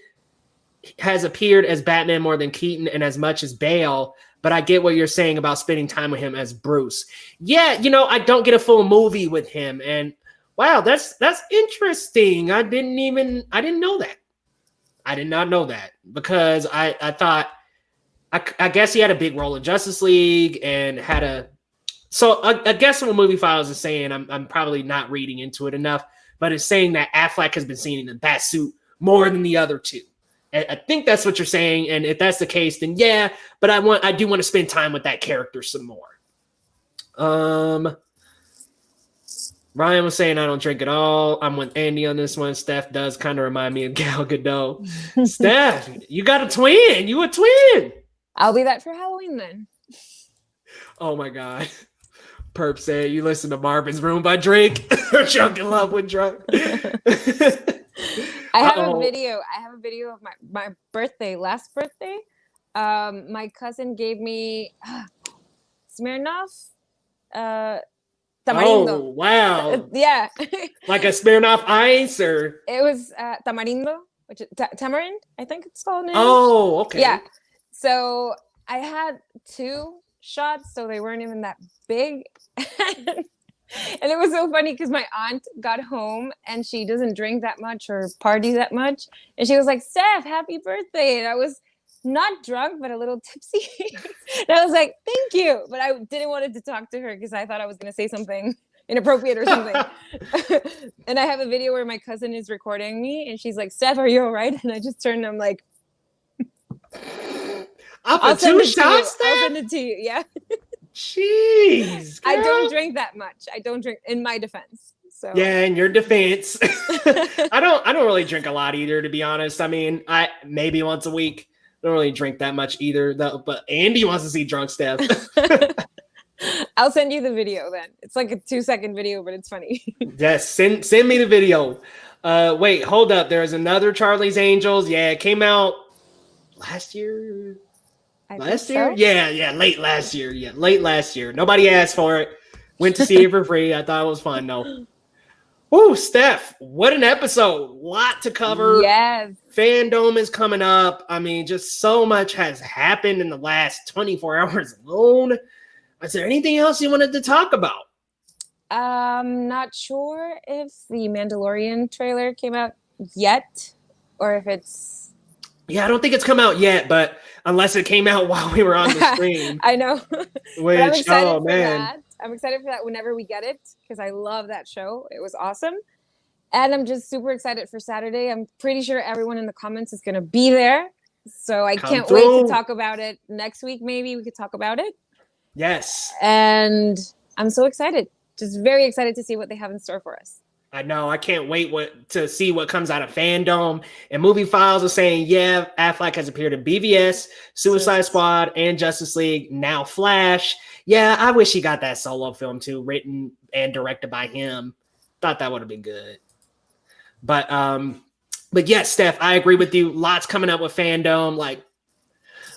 has appeared as Batman more than Keaton and as much as Bale, but I get what you're saying about spending time with him as Bruce. Yeah, I don't get a full movie with him, and wow, that's interesting. I didn't know that. I did not know that because I thought, I guess he had a big role in Justice League and so I guess what Movie Files is saying, I'm probably not reading into it enough, but it's saying that Affleck has been seen in the bat suit more than the other two. I think that's what you're saying, and if that's the case, then yeah. But I do want to spend time with that character some more. Ryan was saying I don't drink at all. I'm with Andy on this one. Steph does kind of remind me of Gal Gadot. Steph, you got a twin. You a twin. I'll be that for Halloween then. Oh my God. Perp said you listen to Marvin's Room by Drake. Or Drunk in Love with Drunk. I have a video. I have a video of my birthday, last birthday. My cousin gave me Smirnoff tamarindo. Oh, wow. Yeah. Like a Smirnoff Ice or? It was tamarindo, which is tamarind, I think it's called now. Oh, okay. Yeah. So I had 2 shots, so they weren't even that big. And it was so funny because my aunt got home and she doesn't drink that much or party that much. And she was like, Steph, happy birthday. And I was not drunk, but a little tipsy. And I was like, thank you. But I didn't want to talk to her because I thought I was going to say something inappropriate or something. And I have a video where my cousin is recording me and she's like, Steph, are you all right? And I just turned and I'm like, I'll 2 shots, I'll send it to you. Yeah. Jeez. I girl. don't drink that much. I don't drink, in my defense. So Yeah, in your defense. I don't really drink a lot either, to be honest. I mean, I maybe once a week. I don't really drink that much either, though. But Andy wants to see drunk Steph. I'll send you the video then. It's like a 2-second video, but it's funny. Yes, send me the video. Wait, hold up. There's another Charlie's Angels. Yeah, it came out last year. Last year? So. Yeah, late last year. Yeah, late last year. Nobody asked for it. Went to see it for free. I thought it was fun though. Ooh, Steph, what an episode. Lot to cover. Yes. FanDome is coming up. I mean, just so much has happened in the last 24 hours alone. Is there anything else you wanted to talk about? Not sure if the Mandalorian trailer came out yet or if it's... Yeah, I don't think it's come out yet, but unless it came out while we were on the stream. I know. Which, I'm excited oh for man. that. I'm excited for that whenever we get it because I love that show. It was awesome. And I'm just super excited for Saturday. I'm pretty sure everyone in the comments is going to be there. So I can't wait to talk about it next week. Maybe we could talk about it. Yes. And I'm so excited. Just very excited to see what they have in store for us. I know. I can't wait to see what comes out of FanDome. And Movie Files are saying, yeah, Affleck has appeared in BVS, Suicide Squad, and Justice League, now Flash. Yeah, I wish he got that solo film too, written and directed by him. Thought that would have been good. But yes, Steph, I agree with you. Lots coming up with FanDome. Like,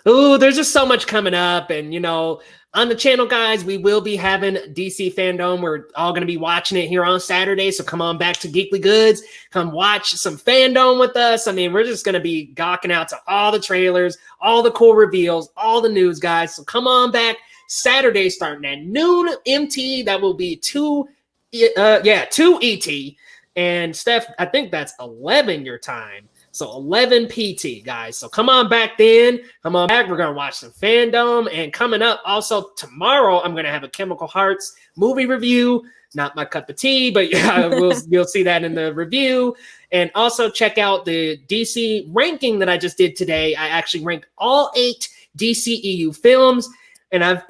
ooh, there's just so much coming up. And, you know, on the channel, guys, we will be having DC FanDome. We're all going to be watching it here on Saturday. So come on back to Geekly Goods. Come watch some FanDome with us. I mean, we're just going to be gawking out to all the trailers, all the cool reveals, all the news, guys. So come on back Saturday starting at noon MT. That will be 2 ET. And Steph, I think that's 11 your time. So 11 PT, guys. So come on back then. Come on back. We're going to watch some FanDome. And coming up also tomorrow, I'm going to have a Chemical Hearts movie review. Not my cup of tea, but yeah, you'll see that in the review. And also check out the DC ranking that I just did today. I actually ranked all 8 DCEU films. And I've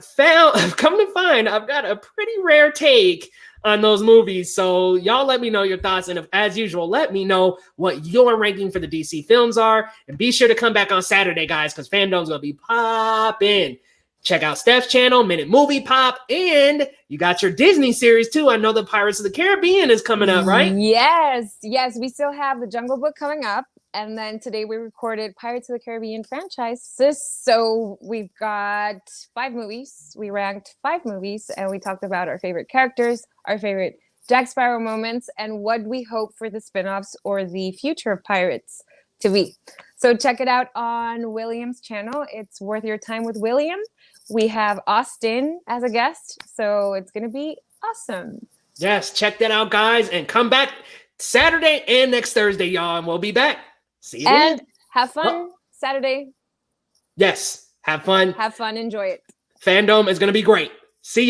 come to find I've got a pretty rare take on those movies. So y'all let me know your thoughts. And as usual, let me know what your ranking for the DC films are. And be sure to come back on Saturday, guys, because FanDome's going to be popping. Check out Steph's channel, Minute Movie Pop. And you got your Disney series, too. I know the Pirates of the Caribbean is coming up, right? Yes. We still have the Jungle Book coming up. And then today we recorded Pirates of the Caribbean franchises. So we've got 5 movies. We ranked 5 movies and we talked about our favorite characters, our favorite Jack Sparrow moments, and what we hope for the spinoffs or the future of Pirates to be. So check it out on William's channel. It's worth your time with William. We have Austin as a guest, so it's going to be awesome. Yes, check that out, guys. And come back Saturday and next Thursday, y'all, and we'll be back. See you and then. Have fun Saturday. Yes, have fun. Have fun. Enjoy it. FanDome is going to be great. See you.